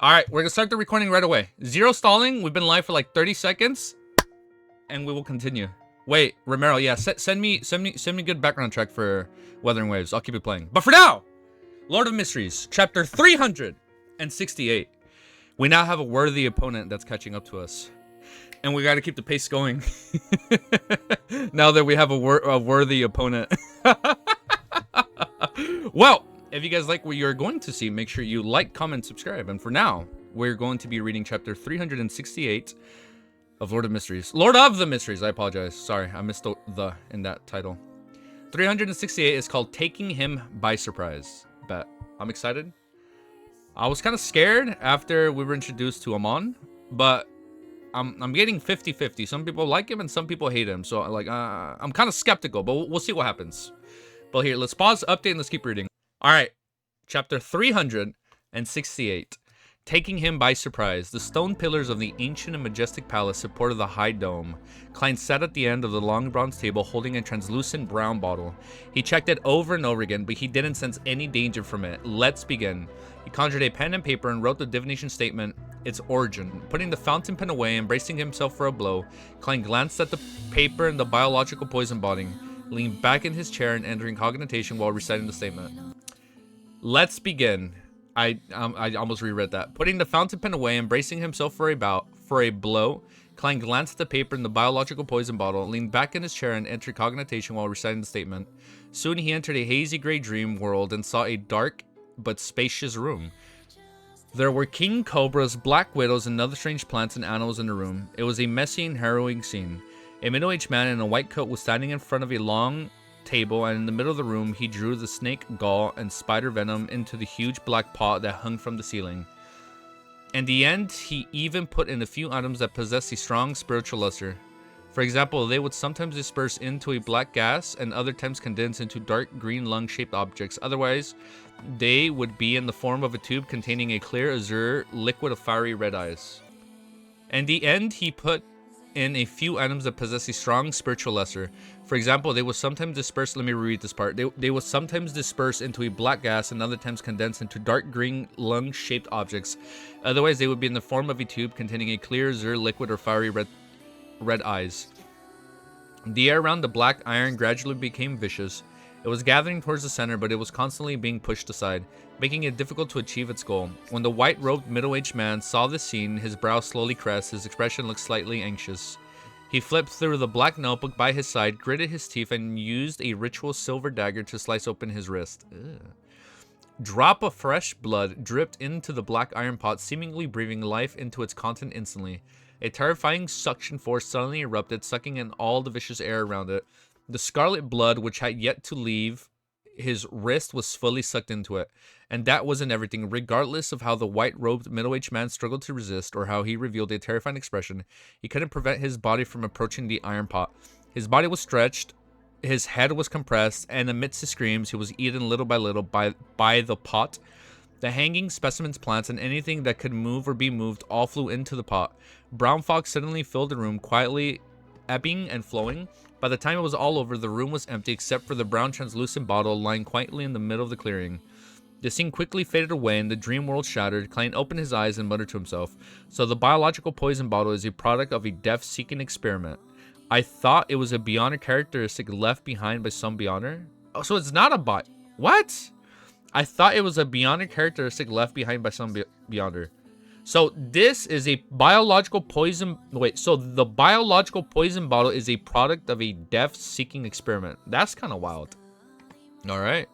All right, we're gonna start the recording right away. Zero stalling. We've been live for like 30 seconds, and we will continue. Wait, Romero, yeah, send me good background track for Wuthering Waves. I'll keep it playing. But for now, Lord of Mysteries, chapter 368. We now have a worthy opponent that's catching up to us, and we got to keep the pace going. Now that we have a worthy opponent. Well, if you guys like what you're going to see, make sure you like, comment, subscribe. And for now, we're going to be reading chapter 368 of Lord of Mysteries. Lord of the Mysteries, I apologize. Sorry, I missed the in that title. 368 is called Taking Him by Surprise. Bet. I'm excited. I was kind of scared after we were introduced to Amon, but I'm getting 50-50. Some people like him and some people hate him. So like I'm kind of skeptical, but we'll see what happens. But here, let's pause, update, and let's keep reading. All right, chapter 368. Taking him by surprise, the stone pillars of the ancient and majestic palace supported the high dome. Klein sat at the end of the long bronze table holding a translucent brown bottle. He checked it over and over again, but he didn't sense any danger from it. Let's begin. He conjured a pen and paper and wrote the divination statement, its origin. Putting the fountain pen away and bracing himself for a blow, Klein glanced at the paper and the biological poison bottle, leaned back in his chair and entering cognition while reciting the statement. Let's begin. I almost reread that. Putting the fountain pen away and bracing himself for a blow, Klein glanced at the paper and the biological poison bottle, leaned back in his chair and entered cognition while reciting the statement. Soon he entered a hazy gray dream world and saw a dark but spacious room. There were king cobras, black widows, and other strange plants and animals in the room. It was a messy and harrowing scene. A middle-aged man in a white coat was standing in front of a long table, and in the middle of the room he drew the snake gall and spider venom into the huge black pot that hung from the ceiling. In the end, he even put in a few items that possessed a strong spiritual luster. For example, they would sometimes disperse into a black gas and other times condense into dark green lung-shaped objects. Otherwise, they would be in the form of a tube containing a clear azure liquid of fiery red eyes. In the end, he put in a few items that possess a strong spiritual luster. For example, they will sometimes disperse, let me read this part. They will sometimes disperse into a black gas and other times condense into dark green lung-shaped objects. Otherwise, they would be in the form of a tube containing a clear azure liquid or fiery red eyes. The air around the black iron gradually became vicious. It was gathering towards the center, but it was constantly being pushed aside, making it difficult to achieve its goal. When the white-robed middle-aged man saw this scene, his brow slowly creased, his expression looked slightly anxious. He flipped through the black notebook by his side, gritted his teeth, and used a ritual silver dagger to slice open his wrist. Ugh. Drop of fresh blood dripped into the black iron pot, seemingly breathing life into its content instantly. A terrifying suction force suddenly erupted, sucking in all the vicious air around it. The scarlet blood, which had yet to leave his wrist, was fully sucked into it. And that wasn't everything. Regardless of how the white-robed middle-aged man struggled to resist or how he revealed a terrifying expression, he couldn't prevent his body from approaching the iron pot. His body was stretched, his head was compressed, and amidst his screams, he was eaten little by little by the pot. The hanging specimens, plants, and anything that could move or be moved all flew into the pot. Brown fog suddenly filled the room, quietly ebbing and flowing. By the time it was all over, the room was empty except for the brown translucent bottle lying quietly in the middle of the clearing. The scene quickly faded away and the dream world shattered. Klein opened his eyes and muttered to himself, "So the biological poison bottle is a product of a death-seeking experiment. I thought it was a bionic characteristic left behind by some beyonder." Oh, so it's not a What? I thought it was a bionic characteristic left behind by some beyonder. So this is a biological poison. Wait, so the biological poison bottle is a product of a death-seeking experiment. That's kind of wild. All right.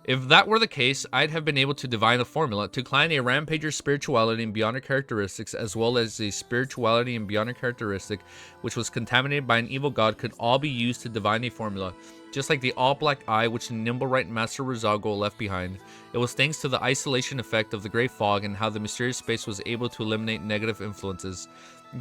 If that were the case, I'd have been able to divine a formula to Klein, a rampager's spirituality and bionic characteristics, as well as a spirituality and bionic characteristic which was contaminated by an evil god, could all be used to divine a formula. Just like the all-black eye which the nimble right Master Rozago left behind. It was thanks to the isolation effect of the gray fog and how the mysterious space was able to eliminate negative influences,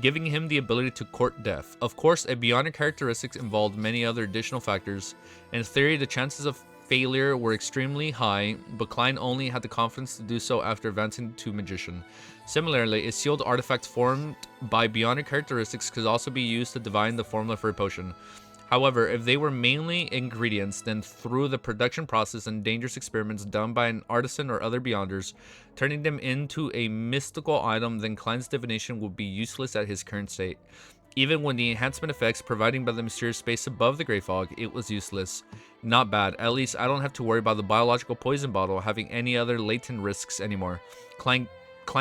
giving him the ability to court death. Of course, a bionic characteristics involved many other additional factors. In theory, the chances of failure were extremely high, but Klein only had the confidence to do so after advancing to magician. Similarly, a sealed artifact formed by bionic characteristics could also be used to divine the formula for a potion. However, if they were mainly ingredients, then through the production process and dangerous experiments done by an artisan or other beyonders, turning them into a mystical item, then Klein's divination would be useless at his current state. Even when the enhancement effects provided by the mysterious space above the Grey Fog, it was useless. Not bad. At least I don't have to worry about the biological poison bottle having any other latent risks anymore. Klein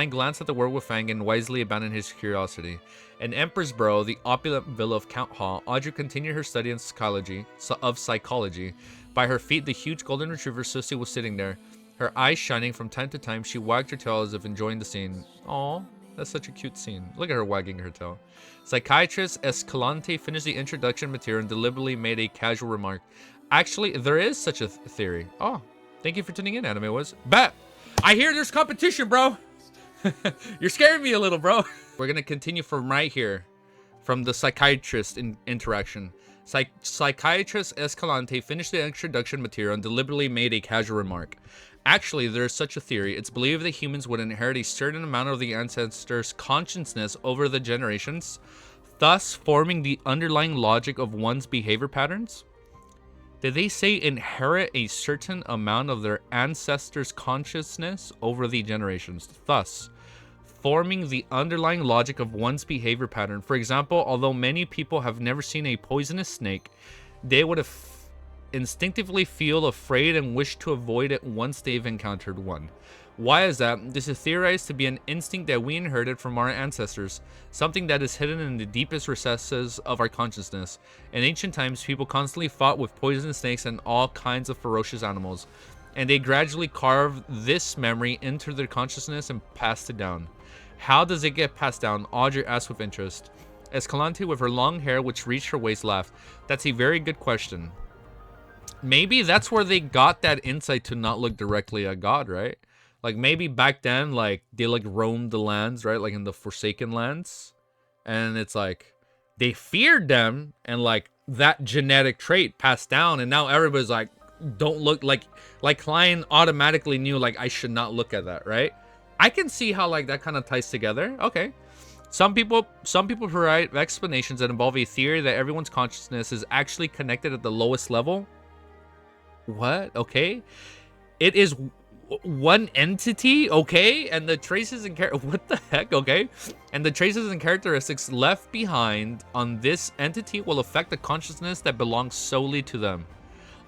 glanced at the werewolf fang and wisely abandoned his curiosity. In Empersboro, the opulent villa of Count Hall, Audrey continued her study in psychology. By her feet, the huge golden retriever Susie was sitting there. Her eyes shining from time to time, she wagged her tail as if enjoying the scene. Aw, that's such a cute scene. Look at her wagging her tail. Psychiatrist Escalante finished the introduction material and deliberately made a casual remark. Actually, there is such a theory. Oh, thank you for tuning in, Anime Was. Bet! I hear there's competition, bro! You're scaring me a little, bro. We're gonna continue from right here, from the psychiatrist interaction. Psychiatrist Escalante finished the introduction material and deliberately made a casual remark. Actually, there is such a theory. It's believed that humans would inherit a certain amount of the ancestors' consciousness over the generations, thus forming the underlying logic of one's behavior patterns. Did they say inherit a certain amount of their ancestors' consciousness over the generations, thus forming the underlying logic of one's behavior pattern? For example, although many people have never seen a poisonous snake, they would have instinctively feel afraid and wish to avoid it once they've encountered one. Why is that? This is theorized to be an instinct that we inherited from our ancestors, something that is hidden in the deepest recesses of our consciousness. In ancient times, people constantly fought with poisonous snakes and all kinds of ferocious animals, and they gradually carved this memory into their consciousness and passed it down. How does it get passed down? Audrey asked with interest. Escalante, with her long hair which reached her waist, laughed. That's a very good question. Maybe that's where they got that insight to not look directly at God, right? Like, maybe back then, like, they, like, roamed the lands, right? Like, in the Forsaken Lands. And it's like, they feared them, and, like, that genetic trait passed down, and now everybody's like, don't look, like Klein automatically knew, like, I should not look at that, right? I can see how, like, that kind of ties together. Okay. Some people provide explanations that involve a theory that everyone's consciousness is actually connected at the lowest level. What? Okay. It is one entity, okay, and the traces and what the heck, okay, and the traces and characteristics left behind on this entity will affect the consciousness that belongs solely to them.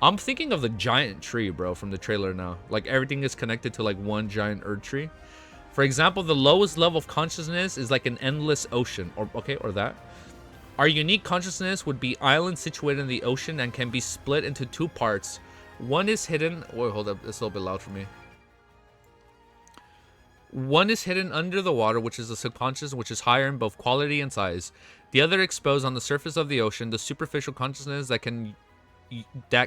I'm thinking of the giant tree, bro, from the trailer now. Like, everything is connected to, like, one giant earth tree. For example, the lowest level of consciousness is like an endless ocean, or okay, or that. Our unique consciousness would be islands situated in the ocean and can be split into two parts. One is hidden. Wait, hold up, it's a little bit loud for me. One is hidden under the water, which is the subconscious, which is higher in both quality and size. The other exposed on the surface of the ocean, the superficial consciousness that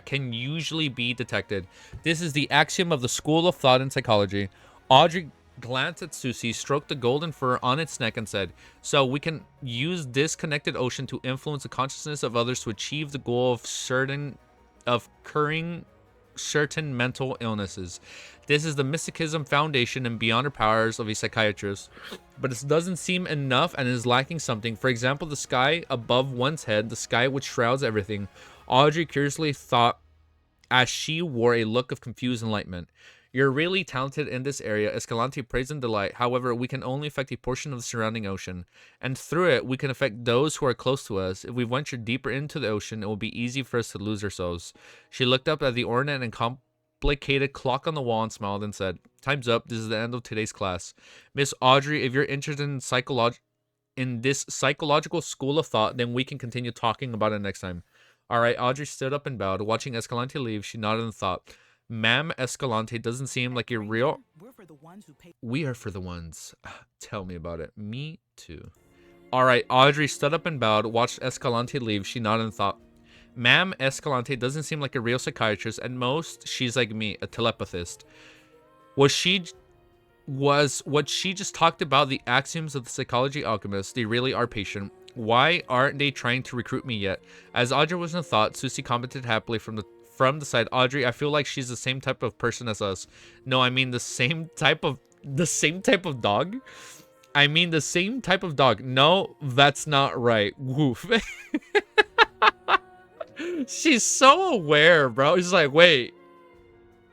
can usually be detected. This is the axiom of the school of thought in psychology. Audrey glanced at Susie, stroked the golden fur on its neck, and said, so we can use this connected ocean to influence the consciousness of others to achieve the goal of curing certain mental illnesses. This is the mysticism foundation and beyond the powers of a psychiatrist, but it doesn't seem enough and is lacking something. For example, the sky above one's head, the sky which shrouds everything. Audrey curiously thought as she wore a look of confused enlightenment. You're really talented in this area, Escalante praised in delight. However, we can only affect a portion of the surrounding ocean, and through it, we can affect those who are close to us. If we venture deeper into the ocean, it will be easy for us to lose ourselves. She looked up at the ornate and complicated clock on the wall and smiled and said, time's up. This is the end of today's class. Miss Audrey, if you're interested in this psychological school of thought, then we can continue talking about it next time. All right, Audrey stood up and bowed. Watching Escalante leave, she nodded and thought, Ma'am Escalante, doesn't seem like you're real. We are for the ones. Tell me about it. Me too. All right, Audrey stood up and bowed, watched Escalante leave. She nodded and thought, Ma'am Escalante doesn't seem like a real psychiatrist. At most, she's like me, a telepathist. Was what she just talked about the axioms of the psychology alchemist? They really are patient. Why aren't they trying to recruit me yet? As Audrey was in thought, Susie commented happily from the side, Audrey, I feel like she's the same type of person as us. No, I mean the same type of dog. I mean the same type of dog. No, that's not right. Woof. She's so aware, bro. She's like, wait,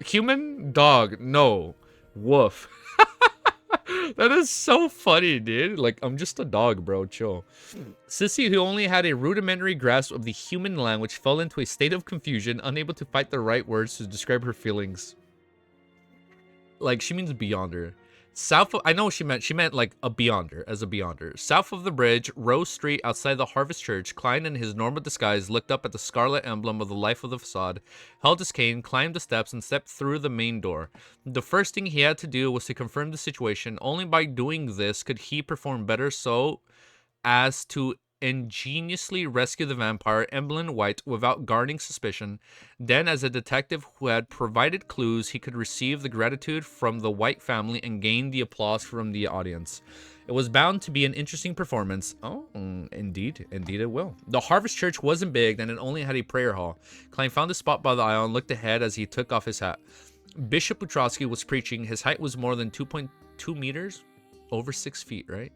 human, dog, no, woof. That is so funny, dude. Like, I'm just a dog, bro. Chill. Sissy, who only had a rudimentary grasp of the human language, fell into a state of confusion, unable to find the right words to describe her feelings. Like, she means beyonder. South of, I know what she meant like a beyonder, as a beyonder. South of the bridge, Rose Street, outside the Harvest Church, Klein in his normal disguise looked up at the scarlet emblem of the life of the facade, held his cane, climbed the steps, and stepped through the main door. The first thing he had to do was to confirm the situation. Only by doing this could he perform better so as to ingeniously rescue the vampire Emblem White without guarding suspicion. Then, as a detective who had provided clues, he could receive the gratitude from the White family and gain the applause from the audience. It was bound to be an interesting performance. Oh, indeed it will. The Harvest Church wasn't big, and it only had a prayer hall. Klein found a spot by the aisle and looked ahead as he took off his hat. Bishop Utrowski was preaching. His height was more than 2.2 meters, over 6 feet, right?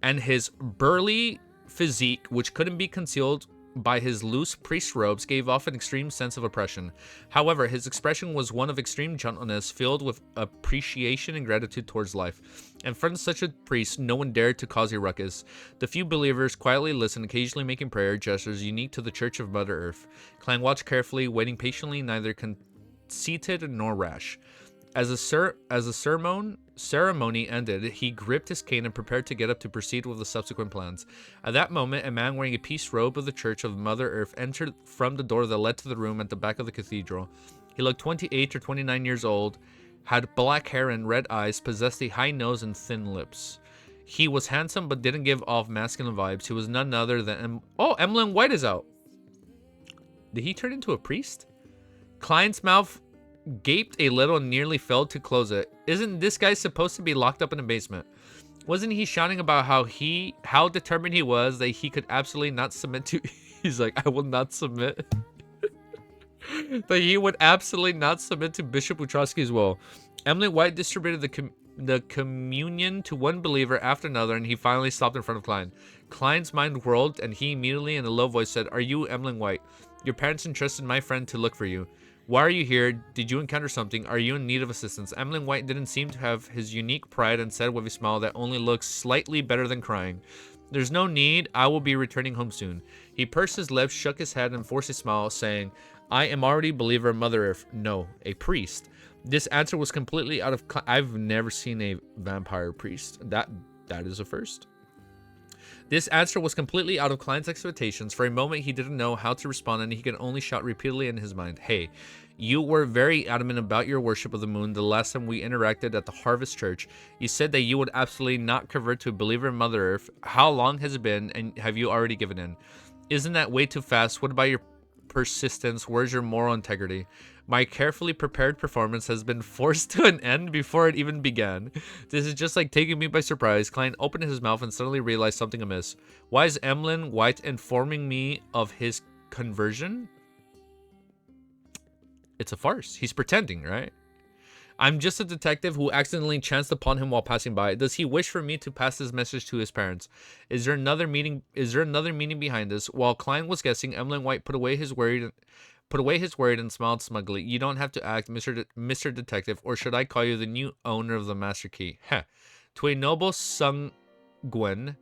And his burly physique, which couldn't be concealed by his loose priest robes, gave off an extreme sense of oppression. However, his expression was one of extreme gentleness, filled with appreciation and gratitude towards life. In front of such a priest, no one dared to cause a ruckus. The few believers quietly listened, occasionally making prayer gestures unique to the Church of Mother Earth. Klein watched carefully, waiting patiently, neither conceited nor rash. As the ceremony ended, he gripped his cane and prepared to get up to proceed with the subsequent plans. At that moment, a man wearing a peace robe of the Church of Mother Earth entered from the door that led to the room at the back of the cathedral. He looked 28 or 29 years old, had black hair and red eyes, possessed a high nose and thin lips. He was handsome but didn't give off masculine vibes. He was none other than... Emblem White is out. Did he turn into a priest? Klein's mouth gaped a little and nearly failed to close it. Isn't this guy supposed to be locked up in a basement? Wasn't he shouting about how determined he was that he could absolutely not submit to... He's like, I will not submit. That he would absolutely not submit to Bishop Utrowski's will. Emily White distributed the communion to one believer after another, and he finally stopped in front of Klein. Klein's mind whirled, and he immediately in a low voice said, Are you Emily White? Your parents entrusted my friend to look for you. Why are you here? Did you encounter something? Are you in need of assistance? Emlyn White didn't seem to have his unique pride and said with a smile that only looked slightly better than crying, There's no need. I will be returning home soon. He pursed his lips, shook his head, and forced a smile, saying, I am already a believer of Mother Earth. No, a priest. This answer was completely out of... I've never seen a vampire priest. That is a first. This answer was completely out of Klein's expectations. For a moment, he didn't know how to respond, and he could only shout repeatedly in his mind, Hey, you were very adamant about your worship of the moon the last time we interacted at the Harvest Church. You said that you would absolutely not convert to a believer in Mother Earth. How long has it been, and have you already given in? Isn't that way too fast? What about your persistence? Where's your moral integrity? My carefully prepared performance has been forced to an end before it even began. This is just like taking me by surprise. Klein opened his mouth and suddenly realized something amiss. Why is Emlyn White informing me of his conversion? It's a farce. He's pretending, right? I'm just a detective who accidentally chanced upon him while passing by. Does he wish for me to pass this message to his parents? Is there another meaning behind this? While Klein was guessing, Emlyn White put away his worry and smiled smugly. You don't have to act, Mr. Detective, or should I call you the new owner of the Master Key? Heh. To a noble sanguine,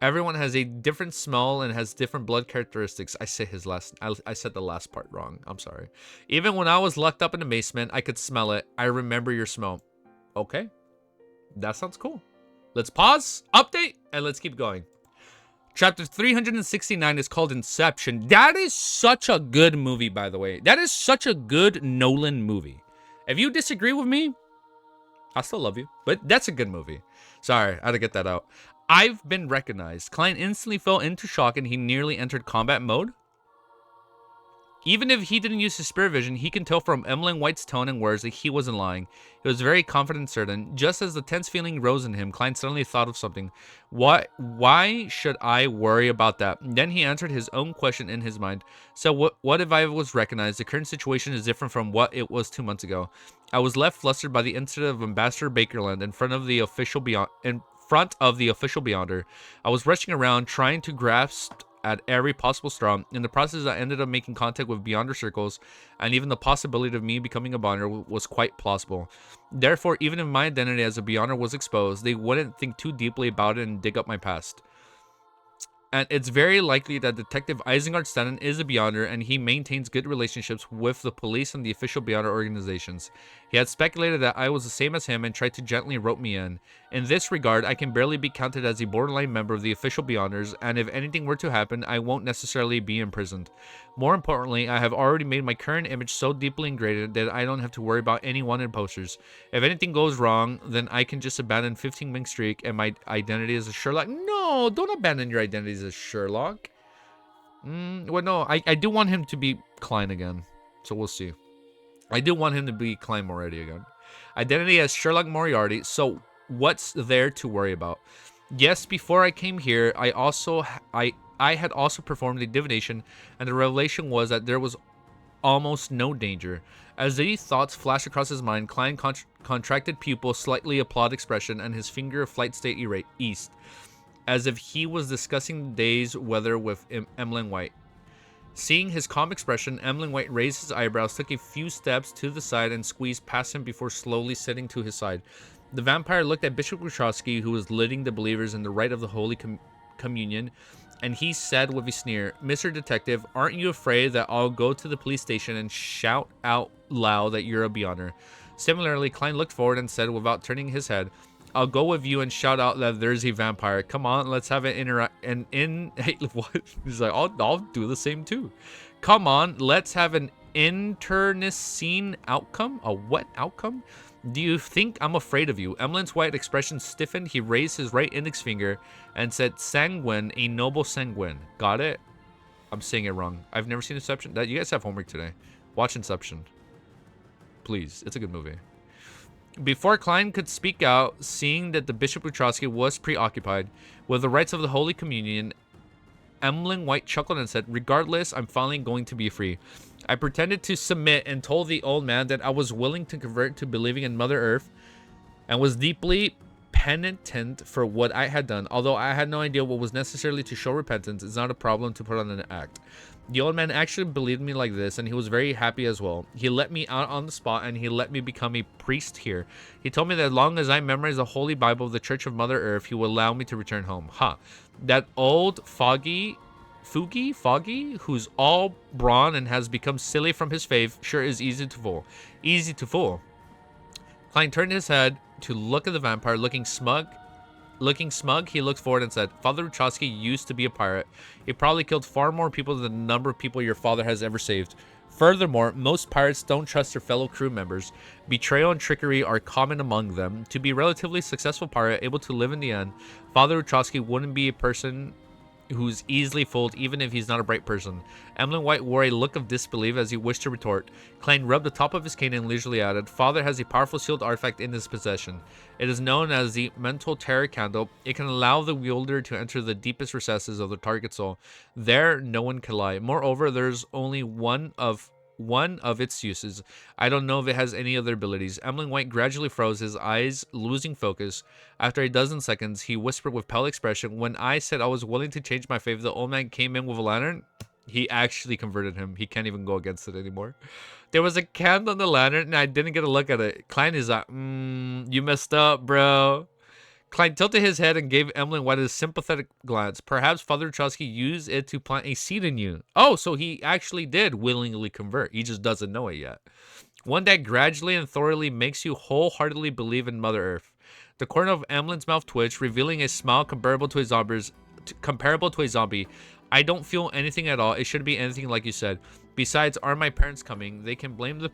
everyone has a different smell and has different blood characteristics. I said the last part wrong. I'm sorry. Even when I was locked up in the basement, I could smell it. I remember your smell. Okay. That sounds cool. Let's pause, update, and let's keep going. Chapter 369 is called Inception. That is such a good movie, by the way. That is such a good Nolan movie. If you disagree with me, I still love you. But that's a good movie. Sorry, I had to get that out. I've been recognized. Klein instantly fell into shock and he nearly entered combat mode. Even if he didn't use his spirit vision, he can tell from Emlyn White's tone and words that he wasn't lying. He was very confident and certain. Just as the tense feeling rose in him, Klein suddenly thought of something. Why should I worry about that? Then he answered his own question in his mind. So what if I was recognized? The current situation is different from what it was 2 months ago. I was left flustered by the incident of Ambassador Bakerland in front of the official Beyonder. I was rushing around trying to grasp at every possible straw. In the process, I ended up making contact with Beyonder circles, and even the possibility of me becoming a Beyonder was quite plausible. Therefore, even if my identity as a Beyonder was exposed, they wouldn't think too deeply about it and dig up my past. And it's very likely that Detective Isengard Stanton is a Beyonder, and he maintains good relationships with the police and the official Beyonder organizations. He had speculated that I was the same as him and tried to gently rope me in. In this regard, I can barely be counted as a borderline member of the official Beyonders, and if anything were to happen, I won't necessarily be imprisoned. More importantly, I have already made my current image so deeply ingrained that I don't have to worry about any wanted posters. If anything goes wrong, then I can just abandon 15-wing streak and my identity as a Sherlock. No, don't abandon your identity as a Sherlock. Well, no, I do want him to be Klein again, so we'll see. I do want him to be Klein Moriarty again. Identity as Sherlock Moriarty, so what's there to worry about? Yes, before I came here, I had also performed a divination, and the revelation was that there was almost no danger. As these thoughts flashed across his mind, Klein contracted pupil, slightly applaud expression, and his finger of flight state east, as if he was discussing the day's weather with Emlyn White. Seeing his calm expression, Emlyn White raised his eyebrows, took a few steps to the side, and squeezed past him before slowly sitting to his side. The vampire looked at Bishop Wachowski, who was leading the believers in the rite of the Holy Communion, and he said with a sneer, "Mr. Detective, aren't you afraid that I'll go to the police station and shout out loud that you're a Beyonder?" Similarly, Klein looked forward and said without turning his head, "I'll go with you and shout out that there's a vampire. Come on, let's have an hey, what? He's like, I'll do the same too. Come on, let's have an internecine outcome. A what outcome? Do you think I'm afraid of you?" Emlyn's white expression stiffened. He raised his right index finger and said, "Sanguine, a noble sanguine." Got it? I'm saying it wrong. I've never seen Inception. You guys have homework today. Watch Inception. Please. It's a good movie. Before Klein could speak out, seeing that the Bishop Wachowski was preoccupied with the rites of the Holy Communion, Emlyn White chuckled and said, "Regardless, I'm finally going to be free." I pretended to submit and told the old man that I was willing to convert to believing in Mother Earth and was deeply penitent for what I had done. Although I had no idea what was necessarily to show repentance, it's not a problem to put on an act. The old man actually believed me like this, and he was very happy as well. He let me out on the spot, and he let me become a priest here. He told me that as long as I memorize the Holy Bible of the Church of Mother Earth, he will allow me to return home. That old Foggy, who's all brawn and has become silly from his faith, sure is easy to fool. Easy to fool. Klein turned his head to look at the vampire, looking smug, he looked forward and said, "Father Wachowski used to be a pirate. He probably killed far more people than the number of people your father has ever saved. Furthermore, most pirates don't trust their fellow crew members. Betrayal and trickery are common among them. To be a relatively successful pirate, able to live in the end, Father Wachowski wouldn't be a person who's easily fooled, even if he's not a bright person." Emlyn White wore a look of disbelief as he wished to retort. Klein rubbed the top of his cane and leisurely added, "Father has a powerful sealed artifact in his possession. It is known as the Mental Terror Candle. It can allow the wielder to enter the deepest recesses of the target soul. There, no one can lie. Moreover, there's only one of its uses. I don't know if it has any other abilities." Emlyn White gradually froze, his eyes losing focus. After a dozen seconds, he whispered with pale expression, "When I said I was willing to change my faith, the old man came in with a lantern." He actually converted him. He can't even go against it anymore. "There was a candle on the lantern, and I didn't get a look at it." Klein is like, you messed up, bro." Klein tilted his head and gave Emlyn White a sympathetic glance. "Perhaps Father Wachowski used it to plant a seed in you." Oh, so he actually did willingly convert. He just doesn't know it yet. "One that gradually and thoroughly makes you wholeheartedly believe in Mother Earth." The corner of Emlyn's mouth twitched, revealing a smile comparable to a zombie. "I don't feel anything at all. It shouldn't be anything like you said. Besides, are my parents coming? They can blame the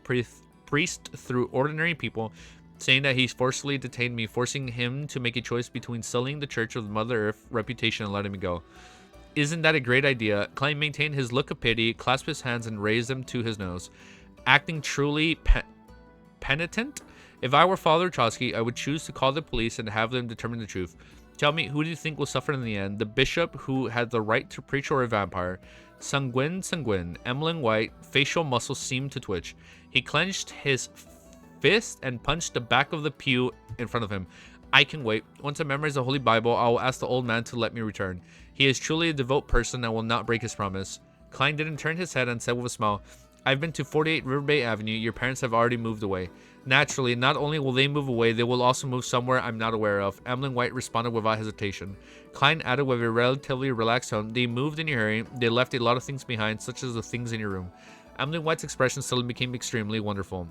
priest through ordinary people, saying that he's forcefully detained me, forcing him to make a choice between selling the Church of Mother Earth reputation and letting me go. Isn't that a great idea?" Klein maintained his look of pity, clasped his hands, and raised them to his nose. "Acting truly penitent? If I were Father Wachowski, I would choose to call the police and have them determine the truth. Tell me, who do you think will suffer in the end? The bishop who had the right to preach, or a vampire?" Sanguine. Emlyn White, facial muscles seemed to twitch. He clenched his fist and punched the back of the pew in front of him. I can wait. Once I memorize the Holy Bible, I will ask the old man to let me return. He is truly a devout person and will not break his promise. Klein didn't turn his head and said with a smile, I've been to 48 River Bay Avenue. Your parents have already moved away. Naturally, not only will they move away, they will also move somewhere I'm not aware of. Emlyn White responded without hesitation. Klein added with a relatively relaxed tone, they moved in a hurry. They left a lot of things behind, such as the things in your room. Emlyn White's expression suddenly became extremely wonderful.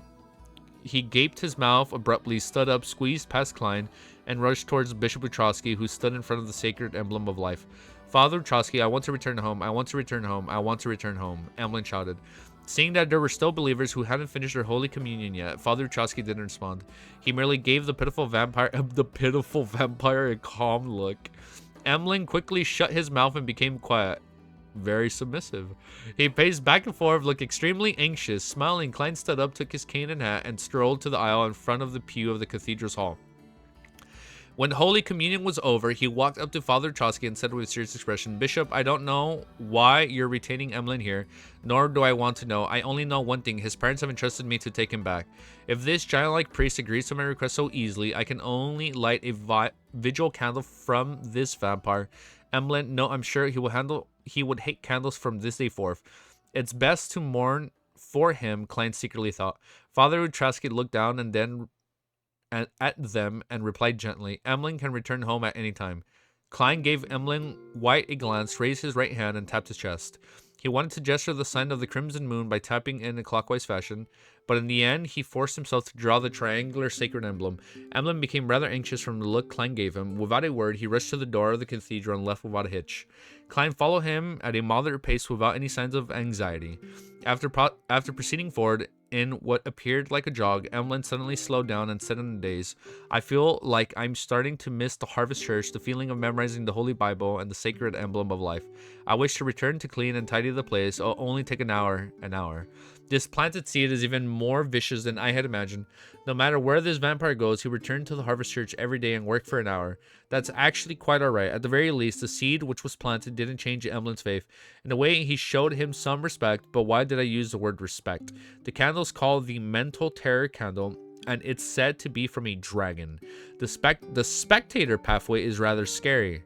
He gaped his mouth abruptly, stood up, squeezed past Klein, and rushed towards Bishop Utrowski, who stood in front of the sacred emblem of life. Father Utrowski, I want to return home. I want to return home. I want to return home, Emlyn shouted. Seeing that there were still believers who hadn't finished their Holy Communion yet, Father Utrowski didn't respond. He merely gave the pitiful vampire a calm look. Emlyn quickly shut his mouth and became quiet. Very submissive. He paced back and forth, looked extremely anxious. Smiling, Klein stood up, took his cane and hat, and strolled to the aisle in front of the pew of the cathedral's hall. When Holy Communion was over, he walked up to Father Trotsky and said with a serious expression, Bishop, I don't know why you're retaining Emlyn here, nor do I want to know. I only know one thing. His parents have entrusted me to take him back. If this giant-like priest agrees to my request so easily, I can only light a vigil candle from this vampire. Emlyn, no, I'm sure he would hate candles from this day forth. It's best to mourn for him, Klein secretly thought. Father Utrowski looked down and then at them and replied gently, Emlyn can return home at any time. Klein gave Emlyn White a glance, raised his right hand, and tapped his chest. He wanted to gesture the sign of the crimson moon by tapping in a clockwise fashion, but in the end, he forced himself to draw the triangular sacred emblem. Emlyn became rather anxious from the look Klein gave him. Without a word, he rushed to the door of the cathedral and left without a hitch. Klein followed him at a moderate pace without any signs of anxiety. After proceeding forward in what appeared like a jog, Emlyn suddenly slowed down and said in a daze, I feel like I'm starting to miss the Harvest Church, the feeling of memorizing the Holy Bible and the sacred emblem of life. I wish to return to clean and tidy the place. It'll only take an hour. This planted seed is even more vicious than I had imagined. No matter where this vampire goes, he returned to the Harvest Church every day and worked for an hour. That's actually quite alright. At the very least, the seed which was planted didn't change Emlyn's faith. In a way, he showed him some respect, but why did I use the word respect? The candle's called the Mental Terror Candle, and it's said to be from a dragon. The spectator pathway is rather scary.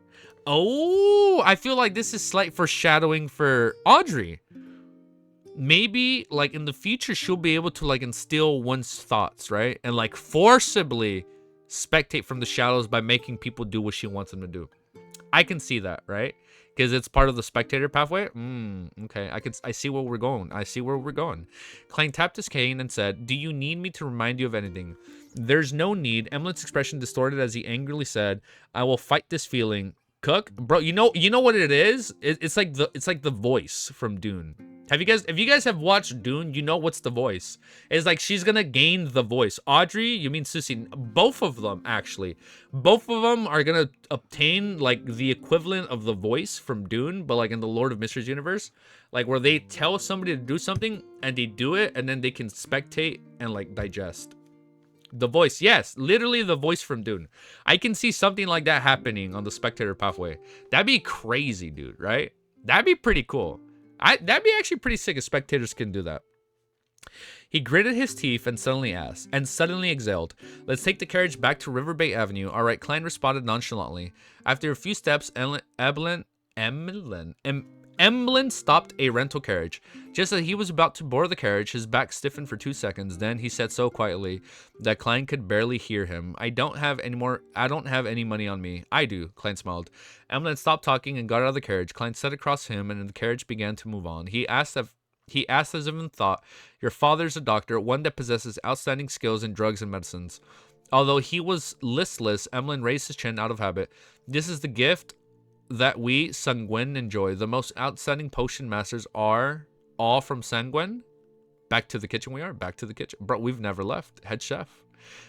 Oh, I feel like this is slight foreshadowing for Audrey. Maybe, like, in the future, she'll be able to, like, instill one's thoughts, right? And, like, forcibly spectate from the shadows by making people do what she wants them to do. I can see that, right? Because it's part of the spectator pathway. Okay, I see where we're going. Klein tapped his cane and said, do you need me to remind you of anything? There's no need. Emlyn's expression distorted as he angrily said, I will fight this feeling. Cook, bro, you know what it is? It's like the voice from Dune. If you guys have watched Dune, you know what's the voice. It's like she's gonna gain the voice. Audrey, you mean Susie? Both of them, actually. Both of them are gonna obtain, like, the equivalent of the voice from Dune, but, like, in the Lord of Mysteries universe. Like, where they tell somebody to do something, and they do it, and then they can spectate and, like, digest. The voice, yes, literally the voice from Dune. I can see something like that happening on the spectator pathway. That'd be crazy, dude, right? That'd be pretty cool. That'd be actually pretty sick if spectators can do that. He gritted his teeth and suddenly exhaled, let's take the carriage back to River Bay Avenue. All right, Klein responded nonchalantly. After a few steps, Emlyn stopped a rental carriage. Just as he was about to board the carriage, his back stiffened for 2 seconds. Then he said so quietly that Klein could barely hear him, I don't have any money on me. I do, Klein smiled. Emlyn stopped talking and got out of the carriage. Klein sat across him and the carriage began to move on. He asked as if in thought, your father's a doctor, one that possesses outstanding skills in drugs and medicines. Although he was listless, Emlyn raised his chin out of habit. This is the gift that we Sanguin enjoy. The most outstanding potion masters are all from Sanguin. Back to the kitchen we are. Back to the kitchen. Bro, we've never left. Head chef.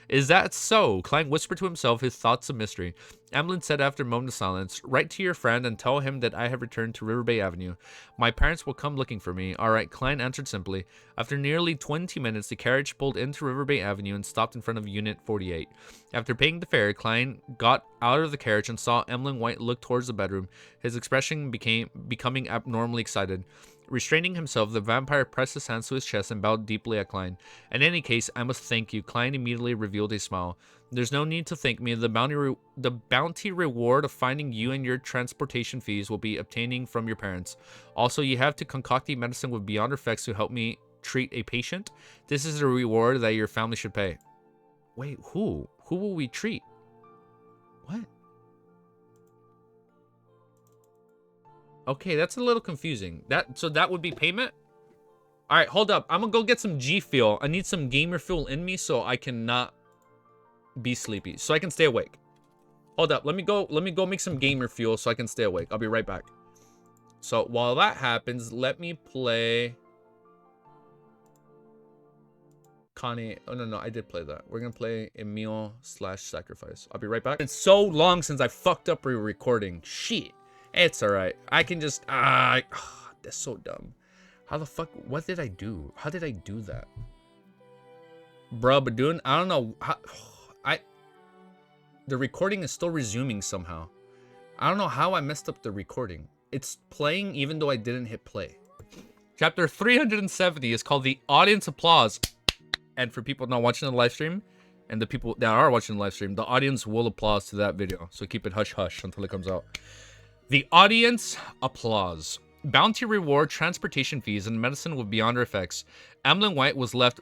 Is that so? Klein whispered to himself, his thoughts a mystery. Emlyn said after a moment of silence, write to your friend and tell him that I have returned to River Bay Avenue. My parents will come looking for me. All right, Klein answered simply. After nearly 20 minutes, the carriage pulled into River Bay Avenue and stopped in front of Unit 48. After paying the fare, Klein got out of the carriage and saw Emlyn White look towards the bedroom. His expression becoming abnormally excited. Restraining himself, the vampire pressed his hands to his chest and bowed deeply at Klein. In any case, I must thank you. Klein immediately revealed a smile. There's no need to thank me. The bounty reward of finding you and your transportation fees will be obtaining from your parents. Also, you have to concoct a medicine with beyond effects to help me treat a patient. This is a reward that your family should pay. Wait, who? Who will we treat? What? Okay, that's a little confusing. So that would be payment? All right, hold up. I'm gonna go get some G fuel. I need some gamer fuel in me so I cannot be sleepy. So I can stay awake. Hold up. Let me go make some gamer fuel so I can stay awake. I'll be right back. So while that happens, let me play Connie. Oh no, I did play that. We're gonna play Emil/Sacrifice. I'll be right back. It's so long since I fucked up recording. Shit. It's alright. I can just that's so dumb. How the fuck? What did I do? How did I do that? Bruh, but dude, I don't know how. The recording is still resuming somehow. I don't know how I messed up the recording. It's playing even though I didn't hit play. Chapter 370 is called The Audience Applause. And for people not watching the live stream, and the people that are watching the live stream, the audience will applause to that video. So keep it hush-hush until it comes out. The Audience Applause. Bounty reward, transportation fees, and medicine with beyond effects. Emlyn White was left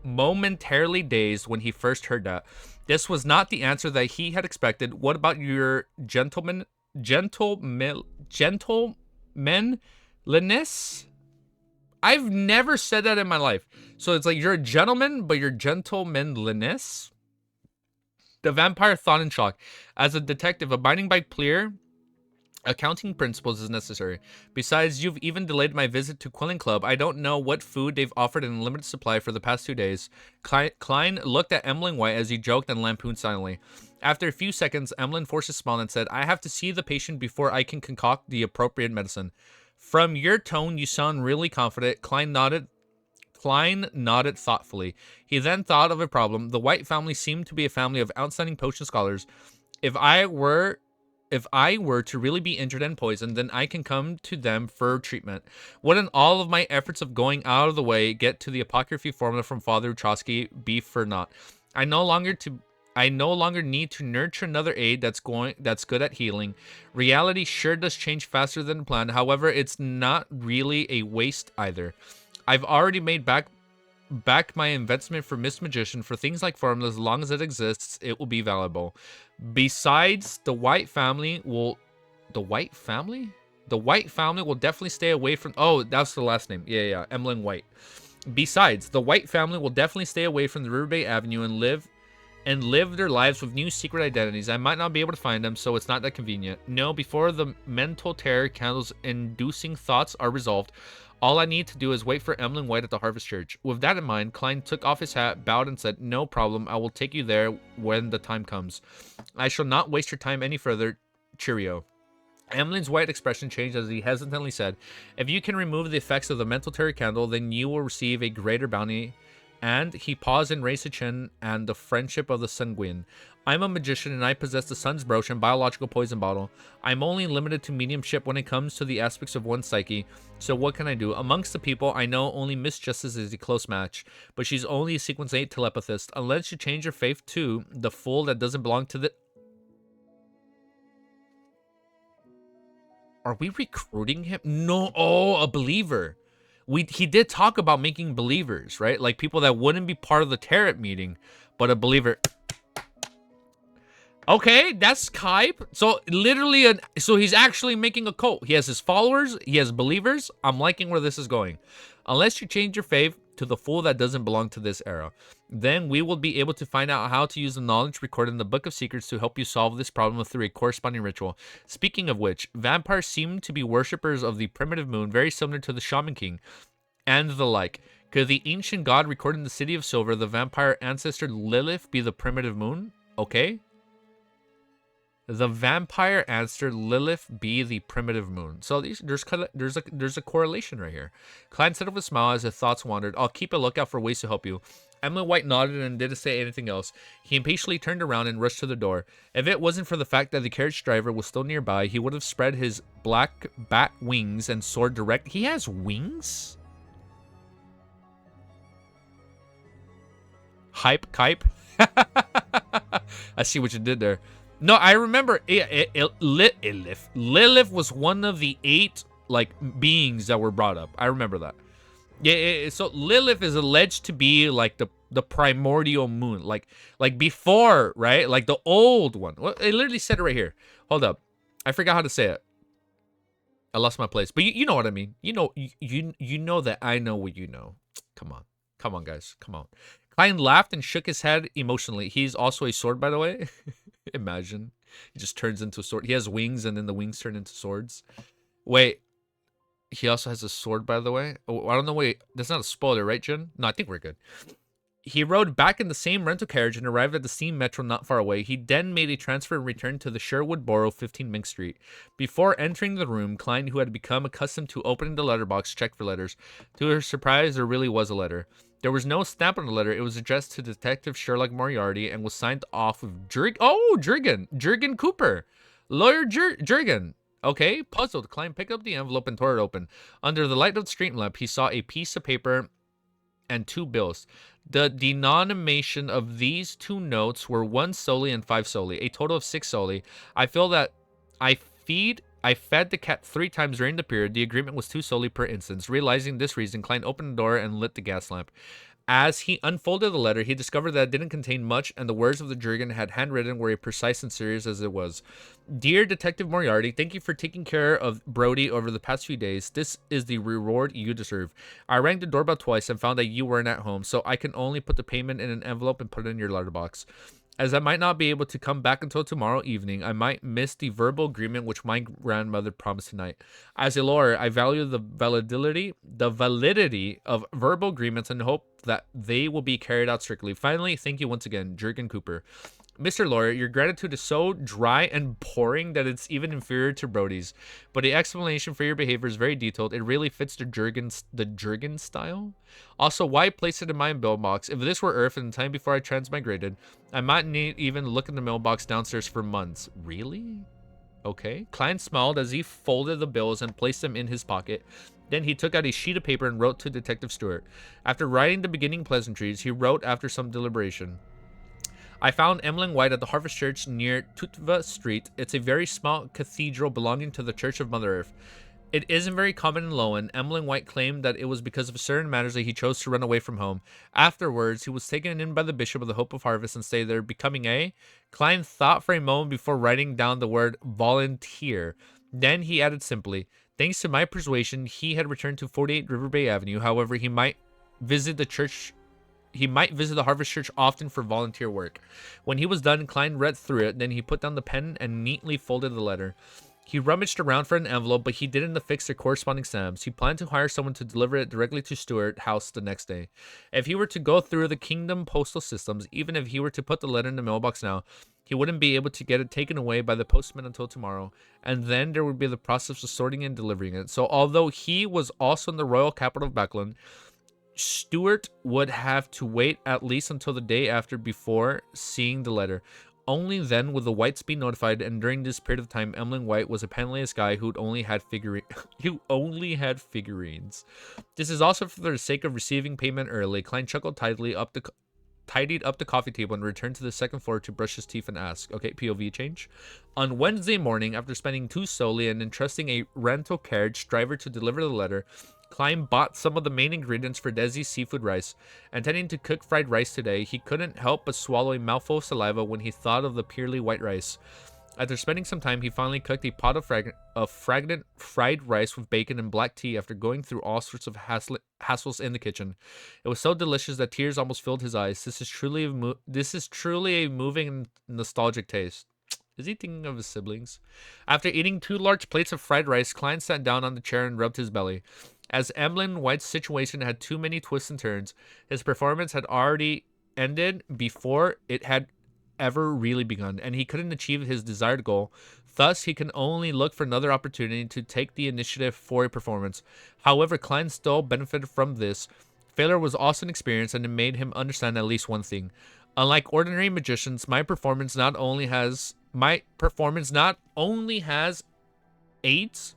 momentarily dazed when he first heard that. This was not the answer that he had expected. What about your gentlemanliness? I've never said that in my life. So it's like you're a gentleman, but you're gentlemanliness? The vampire thought in shock. As a detective, abiding by clear accounting principles is necessary. Besides, you've even delayed my visit to Quilling Club. I don't know what food they've offered in limited supply for the past 2 days. Klein looked at Emlyn White as he joked and lampooned silently. After a few seconds, Emlyn forced a smile and said, I have to see the patient before I can concoct the appropriate medicine. From your tone, you sound really confident. Klein nodded thoughtfully. He then thought of a problem. The White family seemed to be a family of outstanding potion scholars. If I were to really be injured and poisoned, then I can come to them for treatment. Wouldn't all of my efforts of going out of the way get to the apocryphy formula from Father Trotsky be for naught? I no longer need to nurture another aid that's good at healing. Reality sure does change faster than planned. However, it's not really a waste either. I've already made back my investment for Miss Magician. For things like formulas, as long as it exists, it will be valuable. Besides, the White family will definitely stay away from... Oh, that's the last name. Yeah, Emlyn White. Besides, the White family will definitely stay away from the River Bay Avenue and live their lives with new secret identities. I might not be able to find them, so it's not that convenient. No, before the mental terror candles inducing thoughts are resolved, all I need to do is wait for Emlyn White at the Harvest Church. With that in mind, Klein took off his hat, bowed, and said, No problem, I will take you there when the time comes. I shall not waste your time any further. Cheerio. Emlyn's white expression changed as he hesitantly said, If you can remove the effects of the mental terror candle, then you will receive a greater bounty. And he paused and raised a chin and the friendship of the sanguine. I'm a magician and I possess the sun's brooch and biological poison bottle. I'm only limited to mediumship when it comes to the aspects of one's psyche. So what can I do? Amongst the people, I know only Miss Justice is a close match. But she's only a sequence 8 telepathist. Unless you change your faith to the fool that doesn't belong to the... Are we recruiting him? No. Oh, a believer. He did talk about making believers, right? Like people that wouldn't be part of the tarot meeting, but a believer. Okay, that's Kype. So literally, so he's actually making a cult. He has his followers. He has believers. I'm liking where this is going. Unless you change your faith to the fool that doesn't belong to this era, then we will be able to find out how to use the knowledge recorded in the Book of Secrets to help you solve this problem through a corresponding ritual. Speaking of which, vampires seem to be worshippers of the primitive moon, very similar to the Shaman King and the like. Could the ancient god recorded in the City of Silver, the vampire ancestor Lilith, be the primitive moon? Okay. The vampire ancestor Lilith be the primitive moon. So there's a correlation right here. Klein said with a smile as his thoughts wandered. I'll keep a lookout for ways to help you. Emlyn White nodded and didn't say anything else. He impatiently turned around and rushed to the door. If it wasn't for the fact that the carriage driver was still nearby, he would have spread his black bat wings and soared direct. He has wings? Hype, Kype. I see what you did there. No, I remember Lilith was one of the 8 like beings that were brought up. I remember that. Yeah, so Lilith is alleged to be like the primordial moon, like before, right? Like the old one. Well, it literally said it right here. Hold up, I forgot how to say it. I lost my place, but you know what I mean. You know that I know what you know. Come on, guys, come on. Klein laughed and shook his head emotionally. He's also a sword, by the way. Imagine he just turns into a sword. He has wings, and then the wings turn into swords. Wait. He also has a sword, by the way. Oh, I don't know. Wait, that's not a spoiler, right, Jin? No, I think we're good. He rode back in the same rental carriage and arrived at the steam metro not far away. He then made a transfer and returned to the Sherwood Borough 15 Mink Street. Before entering the room, Klein, who had become accustomed to opening the letterbox, checked for letters. To her surprise, there really was a letter. There was no stamp on the letter. It was addressed to Detective Sherlock Moriarty and was signed off with Jurgen Cooper. Lawyer Jurgen. Okay, puzzled, Klein picked up the envelope and tore it open. Under the light of the street lamp, he saw a piece of paper and 2 bills. The denomination of these 2 notes were 1 solely and 5 solely, a total of 6 solely. I feel that I fed the cat 3 times during the period. The agreement was 2 solely per instance. Realizing this reason, Klein opened the door and lit the gas lamp. As he unfolded the letter, he discovered that it didn't contain much, and the words of the Jurgen had handwritten were as precise and serious as it was. Dear Detective Moriarty, thank you for taking care of Brody over the past few days. This is the reward you deserve. I rang the doorbell twice and found that you weren't at home, so I can only put the payment in an envelope and put it in your letterbox. As I might not be able to come back until tomorrow evening, I might miss the verbal agreement which my grandmother promised tonight. As a lawyer, I value the validity of verbal agreements and hope that they will be carried out strictly. Finally, thank you once again, Jurgen Cooper. Mr. Lawyer, your gratitude is so dry and boring that it's even inferior to Brody's. But the explanation for your behavior is very detailed. It really fits the Jurgen style. Also, why place it in my mailbox? If this were Earth and the time before I transmigrated, I might need even look in the mailbox downstairs for months. Really? Okay. Klein smiled as he folded the bills and placed them in his pocket. Then he took out a sheet of paper and wrote to Detective Stewart. After writing the beginning pleasantries, he wrote after some deliberation. I found Emmeline White at the Harvest Church near Tutva Street. It's a very small cathedral belonging to the Church of Mother Earth. It isn't very common in Lowen. Emmeline White claimed that it was because of certain matters that he chose to run away from home. Afterwards, he was taken in by the bishop of the Hope of Harvest and stayed there, becoming a... Klein thought for a moment before writing down the word volunteer. Then he added simply, thanks to my persuasion, he had returned to 48 River Bay Avenue. However, he might visit the Harvest Church often for volunteer work. When he was done, Klein read through it. Then he put down the pen and neatly folded the letter. He rummaged around for an envelope, but he didn't affix their corresponding stamps. He planned to hire someone to deliver it directly to Stewart House the next day. If he were to go through the Kingdom postal systems, even if he were to put the letter in the mailbox now, he wouldn't be able to get it taken away by the postman until tomorrow, and then there would be the process of sorting and delivering it. So although he was also in the royal capital of Backland, Stewart would have to wait at least until the day after before seeing the letter. Only then would the Whites be notified, and during this period of time, Emmeline White was a penniless guy who only had figurines. This is also for the sake of receiving payment early. Klein chuckled tidied up the coffee table and returned to the second floor to brush his teeth and ask, okay, POV change. On Wednesday morning, after spending 2 solely and entrusting a rental carriage driver to deliver the letter, Klein bought some of the main ingredients for Desi's seafood rice. Intending to cook fried rice today, he couldn't help but swallow a mouthful of saliva when he thought of the purely white rice. After spending some time, he finally cooked a pot of fragrant fried rice with bacon and black tea after going through all sorts of hassles in the kitchen. It was so delicious that tears almost filled his eyes. This is truly a moving and nostalgic taste. Is he thinking of his siblings? After eating 2 large plates of fried rice, Klein sat down on the chair and rubbed his belly. As Emmeline White's situation had too many twists and turns, his performance had already ended before it had ever really begun, and he couldn't achieve his desired goal. Thus, he can only look for another opportunity to take the initiative for a performance. However, Klein still benefited from this. Failure was also an experience, and it made him understand at least one thing. Unlike ordinary magicians, my performance not only has aides,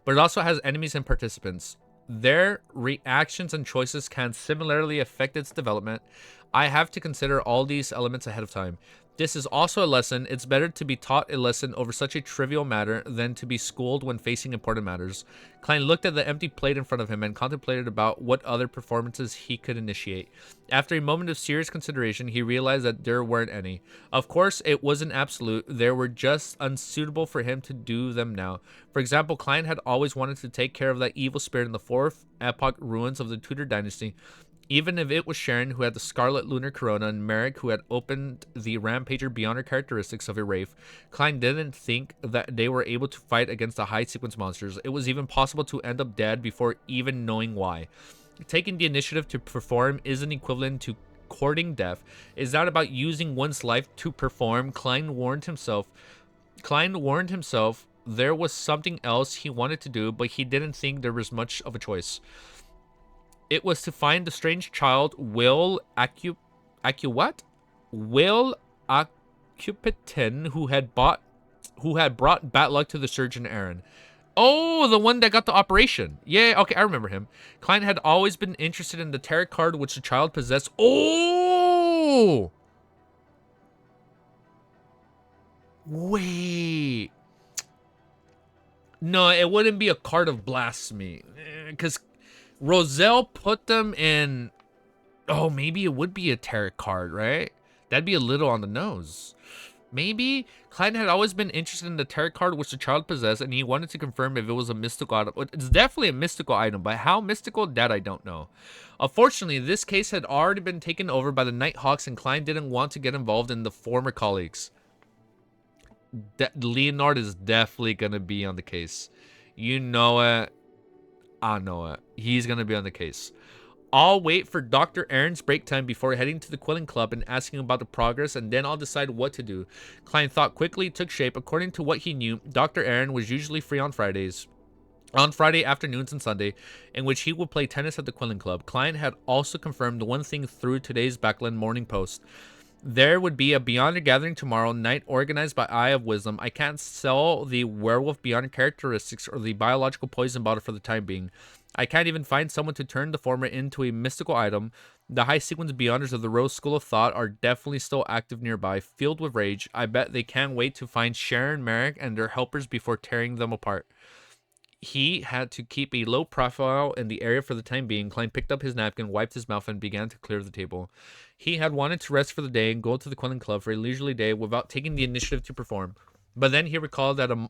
but it also has enemies and participants. Their reactions and choices can similarly affect its development. I have to consider all these elements ahead of time. This is also a lesson. It's better to be taught a lesson over such a trivial matter than to be schooled when facing important matters. Klein looked at the empty plate in front of him and contemplated about what other performances he could initiate. After a moment of serious consideration, he realized that there weren't any. Of course, it wasn't absolute. They were just unsuitable for him to do them now. For example, Klein had always wanted to take care of that evil spirit in the fourth epoch ruins of the Tudor dynasty. Even if it was Sharon who had the scarlet lunar corona and Merrick who had opened the rampager beyond her characteristics of a wraith, Klein didn't think that they were able to fight against the high sequence monsters. It was even possible to end up dead before even knowing why. Taking the initiative to perform isn't equivalent to courting death. It's not about using one's life to perform. Klein warned himself there was something else he wanted to do, but he didn't think there was much of a choice. It was to find the strange child, Will Acupitin, who had brought bad luck to the surgeon Aaron. Oh, the one that got the operation. Yeah, okay, I remember him. Klein had always been interested in the tarot card which the child possessed. Oh! Wait. No, it wouldn't be a card of blasphemy. Because Roselle put them in... Oh, maybe it would be a tarot card, right? That'd be a little on the nose. Maybe Klein had always been interested in the tarot card which the child possessed, and he wanted to confirm if it was a mystical item. It's definitely a mystical item, but how mystical, that I don't know. Unfortunately, this case had already been taken over by the Nighthawks, and Klein didn't want to get involved in the former colleagues. Leonard is definitely going to be on the case. You know it. I know it. He's going to be on the case. I'll wait for Dr. Aaron's break time before heading to the Quilling Club and asking about the progress, and then I'll decide what to do. Klein thought quickly took shape. According to what he knew, Dr. Aaron was usually free on Fridays. On Friday afternoons and Sunday, in which he would play tennis at the Quilling Club. Klein had also confirmed one thing through today's Backland Morning Post. There would be a Beyonder gathering tomorrow night organized by Eye of Wisdom. I can't sell the werewolf Beyonder characteristics or the biological poison bottle for the time being. I can't even find someone to turn the former into a mystical item. The high sequence Beyonders of the Rose School of Thought are definitely still active nearby, filled with rage. I bet they can't wait to find Sharon, Merrick, and their helpers before tearing them apart. He had to keep a low profile in the area for the time being. Klein picked up his napkin, wiped his mouth, and began to clear the table. He had wanted to rest for the day and go to the Quilling Club for a leisurely day without taking the initiative to perform. But then he recalled the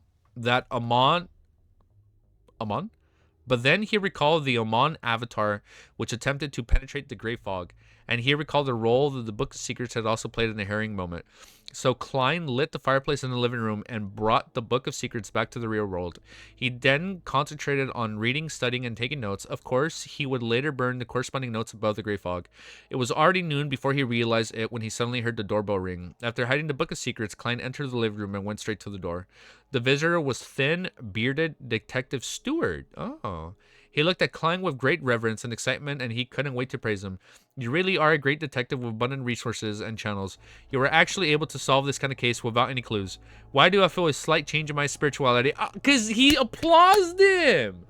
Amon avatar, which attempted to penetrate the gray fog, and he recalled the role that the Book of Secrets had also played in the herring moment. So Klein lit the fireplace in the living room and brought the Book of Secrets back to the real world. He then concentrated on reading, studying, and taking notes. Of course, he would later burn the corresponding notes above the gray fog. It was already noon before he realized it when he suddenly heard the doorbell ring. After hiding the Book of Secrets, Klein entered the living room and went straight to the door. The visitor was thin, bearded Detective Stewart. Oh. He looked at Klein with great reverence and excitement, and he couldn't wait to praise him. You really are a great detective with abundant resources and channels. You were actually able to solve this kind of case without any clues. Why do I feel a slight change in my spirituality? Because he applauded him.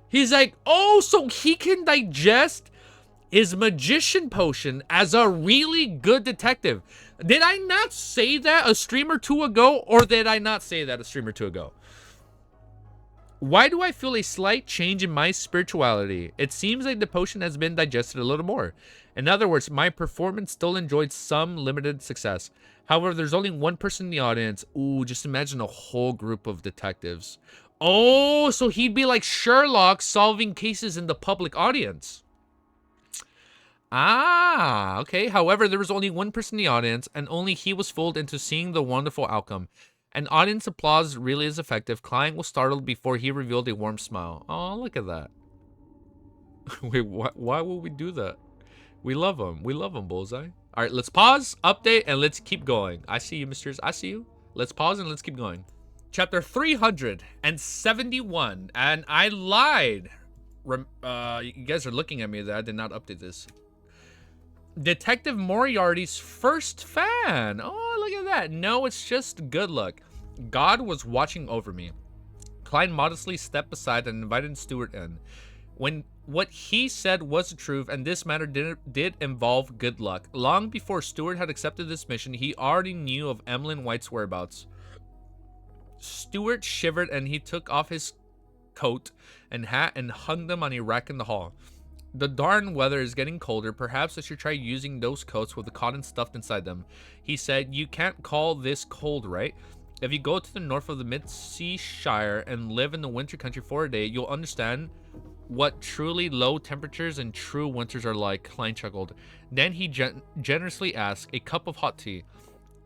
He's like, oh, so he can digest his magician potion as a really good detective. Did I not say that a stream or two ago, or did I not say that a stream or two ago? Why do I feel a slight change in my spirituality? It seems like the potion has been digested a little more. In other words, my performance still enjoyed some limited success. However, there's only one person in the audience. Ooh, just imagine a whole group of detectives. Oh, so he'd be like Sherlock solving cases in the public audience. Ah, okay. However, there was only one person in the audience, and only he was fooled into seeing the wonderful outcome. An audience applause really is effective. Klein was startled before he revealed a warm smile. Oh, look at that. Wait, why would we do that? We love him. We love him, Bullseye. All right, let's pause, update, and let's keep going. I see you, misters. I see you. Let's pause and let's keep going. Chapter 371. And I lied. You guys are looking at me that I did not update this. Detective Moriarty's first fan. Oh, look at that. No, it's just good luck. God was watching over me. Klein modestly stepped aside and invited Stewart in. When what he said was the truth, and this matter did involve good luck. Long before Stewart had accepted this mission, he already knew of Emlyn White's whereabouts. Stewart shivered and he took off his coat and hat and hung them on a rack in the hall. The darn weather is getting colder. Perhaps I should try using those coats with the cotton stuffed inside them. He said, you can't call this cold, right? If you go to the north of the Mid-Sea Shire and live in the winter country for a day, you'll understand what truly low temperatures and true winters are like, Klein chuckled. Then he generously asked, a cup of hot tea.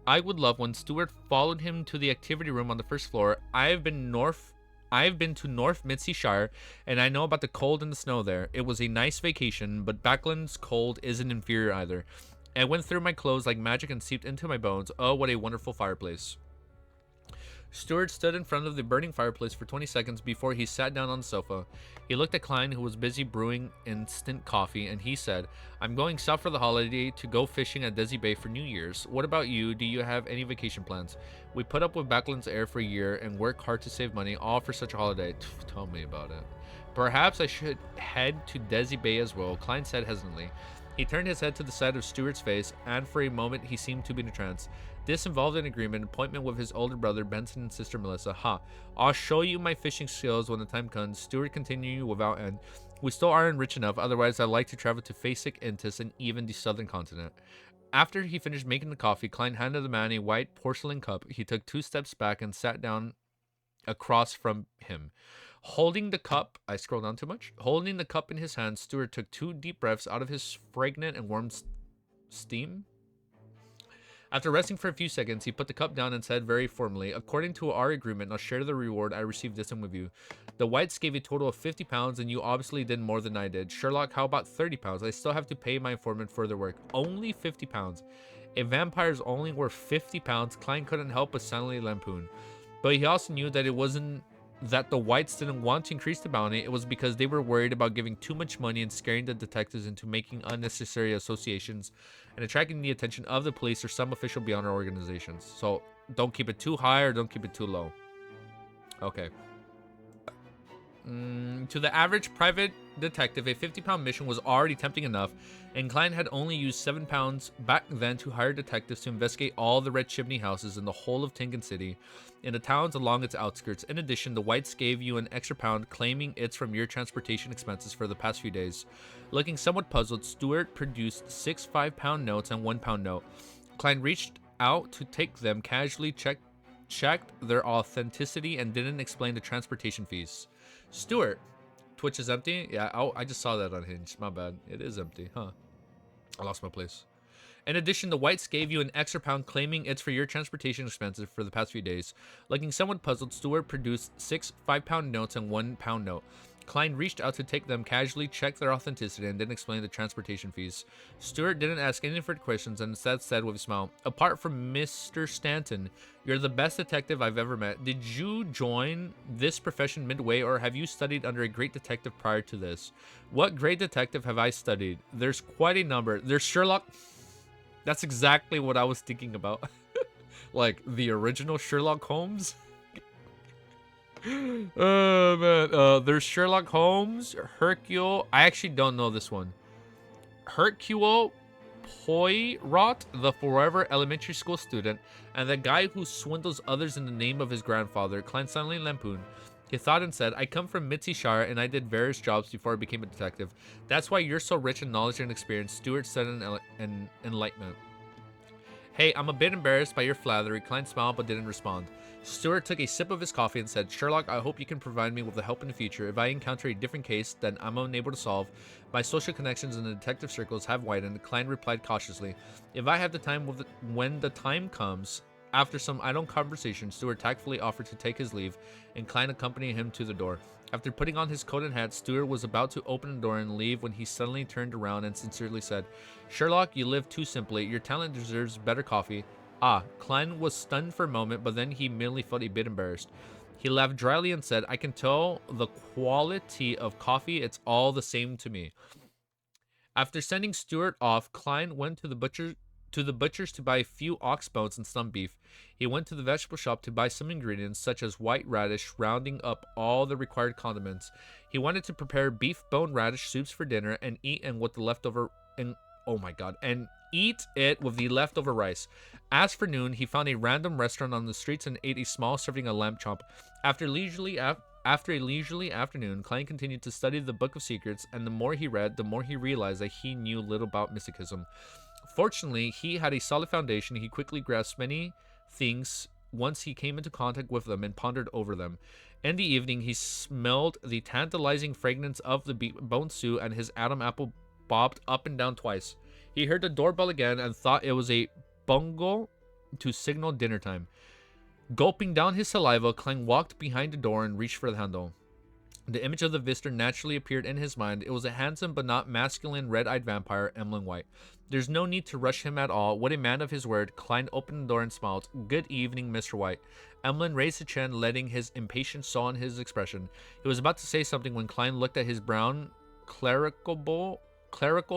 I would love one. Stewart followed him to the activity room on the first floor. I've been to North Mid-Sea Shire, and I know about the cold and the snow there. It was a nice vacation, but Backland's cold isn't inferior either. I went through my clothes like magic and seeped into my bones. Oh, what a wonderful fireplace. Stewart stood in front of the burning fireplace for 20 seconds before he sat down on the sofa. He looked at Klein, who was busy brewing instant coffee, and he said, I'm going south for the holiday to go fishing at Desi Bay for New Year's. What about you? Do you have any vacation plans? We put up with Backland's air for a year and work hard to save money, all for such a holiday. Tell me about it. Perhaps I should head to Desi Bay as well, Klein said hesitantly. He turned his head to the side of Stewart's face, and for a moment he seemed to be in a trance. This involved an agreement, an appointment with his older brother Benson and sister Melissa. Ha! I'll show you my fishing skills when the time comes. Stewart continued without end. We still aren't rich enough, otherwise I'd like to travel to Fasik, Intis, and even the southern continent. After he finished making the coffee, Klein handed the man a white porcelain cup. He took 2 steps back and sat down across from him. Holding the cup, I scrolled down too much. Holding the cup in his hand, Stewart took 2 deep breaths out of his fragrant and warm steam. After resting for a few seconds, he put the cup down and said very formally, according to our agreement, I'll share the reward I received this time with you. The Whites gave a total of 50 pounds, and you obviously did more than I did. Sherlock, how about 30 pounds? I still have to pay my informant for their work. Only 50 pounds. If vampires only were 50 pounds, Klein couldn't help but silently lampoon. But he also knew that it wasn't that the Whites didn't want to increase the bounty. It was because they were worried about giving too much money and scaring the detectives into making unnecessary associations and attracting the attention of the police or some official beyond our organizations. So don't keep it too high or don't keep it too low. Okay. To the average private detective, a 50-pound mission was already tempting enough, and Klein had only used 7 pounds back then to hire detectives to investigate all the red chimney houses in the whole of Tinkin City and the towns along its outskirts. In addition, the Whites gave you an extra pound, claiming it's from your transportation expenses for the past few days. Looking somewhat puzzled, Stewart produced 6 5-pound notes and 1-pound note. Klein reached out to take them, casually checked their authenticity, and didn't explain the transportation fees. Stewart, Twitch is empty? Yeah, I just saw that on Hinge. My bad. It is empty, huh? I lost my place. In addition, the Whites gave you an extra pound, claiming it's for your transportation expenses for the past few days. Looking somewhat puzzled, Stewart produced 6 5-pound notes and 1-pound note. Klein reached out to take them, casually checked their authenticity, and didn't explain the transportation fees. Stewart didn't ask any further questions and instead said with a smile, apart from Mr. Stanton, you're the best detective I've ever met. Did you join this profession midway, or have you studied under a great detective prior to this? What great detective have I studied? There's quite a number. There's Sherlock. That's exactly what I was thinking about. Like the original Sherlock Holmes. Oh man, there's Sherlock Holmes, Hercule. I actually don't know this one. Hercule Poirot, the forever elementary school student, and the guy who swindles others in the name of his grandfather. Klein suddenly lampooned. He thought and said, I come from Mid-Sea Shire and I did various jobs before I became a detective. That's why you're so rich in knowledge and experience, Stewart said in enlightenment. Hey, I'm a bit embarrassed by your flattery. Klein smiled but didn't respond. Stewart took a sip of his coffee and said, Sherlock, I hope you can provide me with the help in the future. If I encounter a different case that I'm unable to solve, my social connections in the detective circles have widened. Klein replied cautiously, if I have the time when the time comes. After some idle conversation, Stewart tactfully offered to take his leave, and Klein accompanied him to the door. After putting on his coat and hat, Stewart was about to open the door and leave when he suddenly turned around and sincerely said, Sherlock, you live too simply. Your talent deserves better coffee. Ah, Klein was stunned for a moment, but then he merely felt a bit embarrassed. He laughed dryly and said, I can tell the quality of coffee. It's all the same to me. After sending Stewart off, Klein went to the butcher to the butcher's to buy a few ox bones and some beef. He went to the vegetable shop to buy some ingredients such as white radish, rounding up all the required condiments. He wanted to prepare beef bone radish soups for dinner and eat and with the leftover and oh my god, and eat it with the leftover rice. As for noon, he found a random restaurant on the streets and ate a small serving of lamb chop. After a leisurely afternoon, Klein continued to study the Book of Secrets, and the more he read, the more he realized that he knew little about mysticism. Fortunately, he had a solid foundation. He quickly grasped many things once he came into contact with them and pondered over them. In the evening, he smelled the tantalizing fragrance of the bone stew, and his Adam apple bobbed up and down twice. He heard the doorbell again and thought it was a bungle to signal dinner time. Gulping down his saliva, Klein walked behind the door and reached for the handle. The image of the visitor naturally appeared in his mind. It was a handsome but not masculine red-eyed vampire, Emlyn White. There's no need to rush him at all. What a man of his word. Klein opened the door and smiled. Good evening, Mr. White. Emlyn raised his chin, letting his impatience show in his expression. He was about to say something when Klein looked at his brown clerical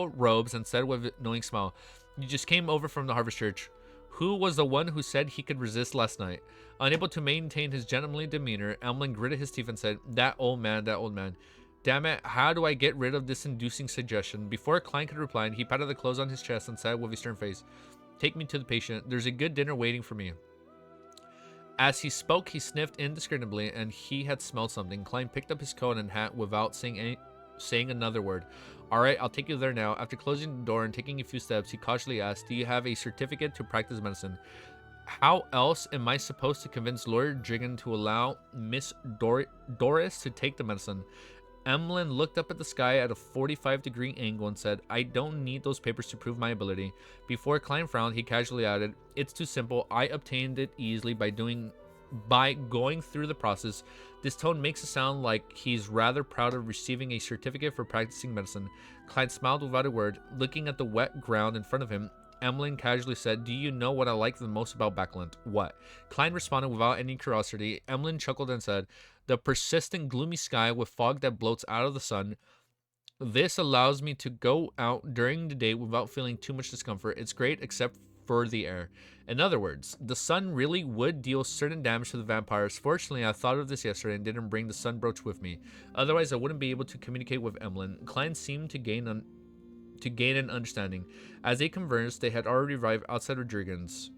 robes and said with a knowing smile, "You just came over from the Harvest Church. Who was the one who said he could resist last night?" Unable to maintain his gentlemanly demeanor, Emlyn gritted his teeth and said, that old man. Damn it, how do I get rid of this inducing suggestion?" Before Klein could reply, he patted the clothes on his chest and said with a stern face, "Take me to the patient. There's a good dinner waiting for me." As he spoke, he sniffed indiscriminately, and he had smelled something. Klein picked up his coat and hat without saying another word. "All right, I'll take you there now." After closing the door and taking a few steps, he cautiously asked, "Do you have a certificate to practice medicine?" How else am I supposed to convince Lawyer Driggin to allow Miss Doris to take the medicine? Emlyn looked up at the sky at a 45-degree angle and said, "I don't need those papers to prove my ability." Before Klein frowned, he casually added, "It's too simple. I obtained it easily by going through the process." This tone makes it sound like he's rather proud of receiving a certificate for practicing medicine. Klein smiled without a word. Looking at the wet ground in front of him, Emlyn casually said, "Do you know what I like the most about Backland?" "What?" Klein responded without any curiosity. Emlyn chuckled and said, "The persistent gloomy sky with fog that bloats out of the sun. This allows me to go out during the day without feeling too much discomfort. It's great except for the air." In other words, the sun really would deal certain damage to the vampires. Fortunately, I thought of this yesterday and didn't bring the sun brooch with me. Otherwise, I wouldn't be able to communicate with Emlyn. Klein seemed to gain an understanding. As they conversed, they had already arrived outside of Driggin's,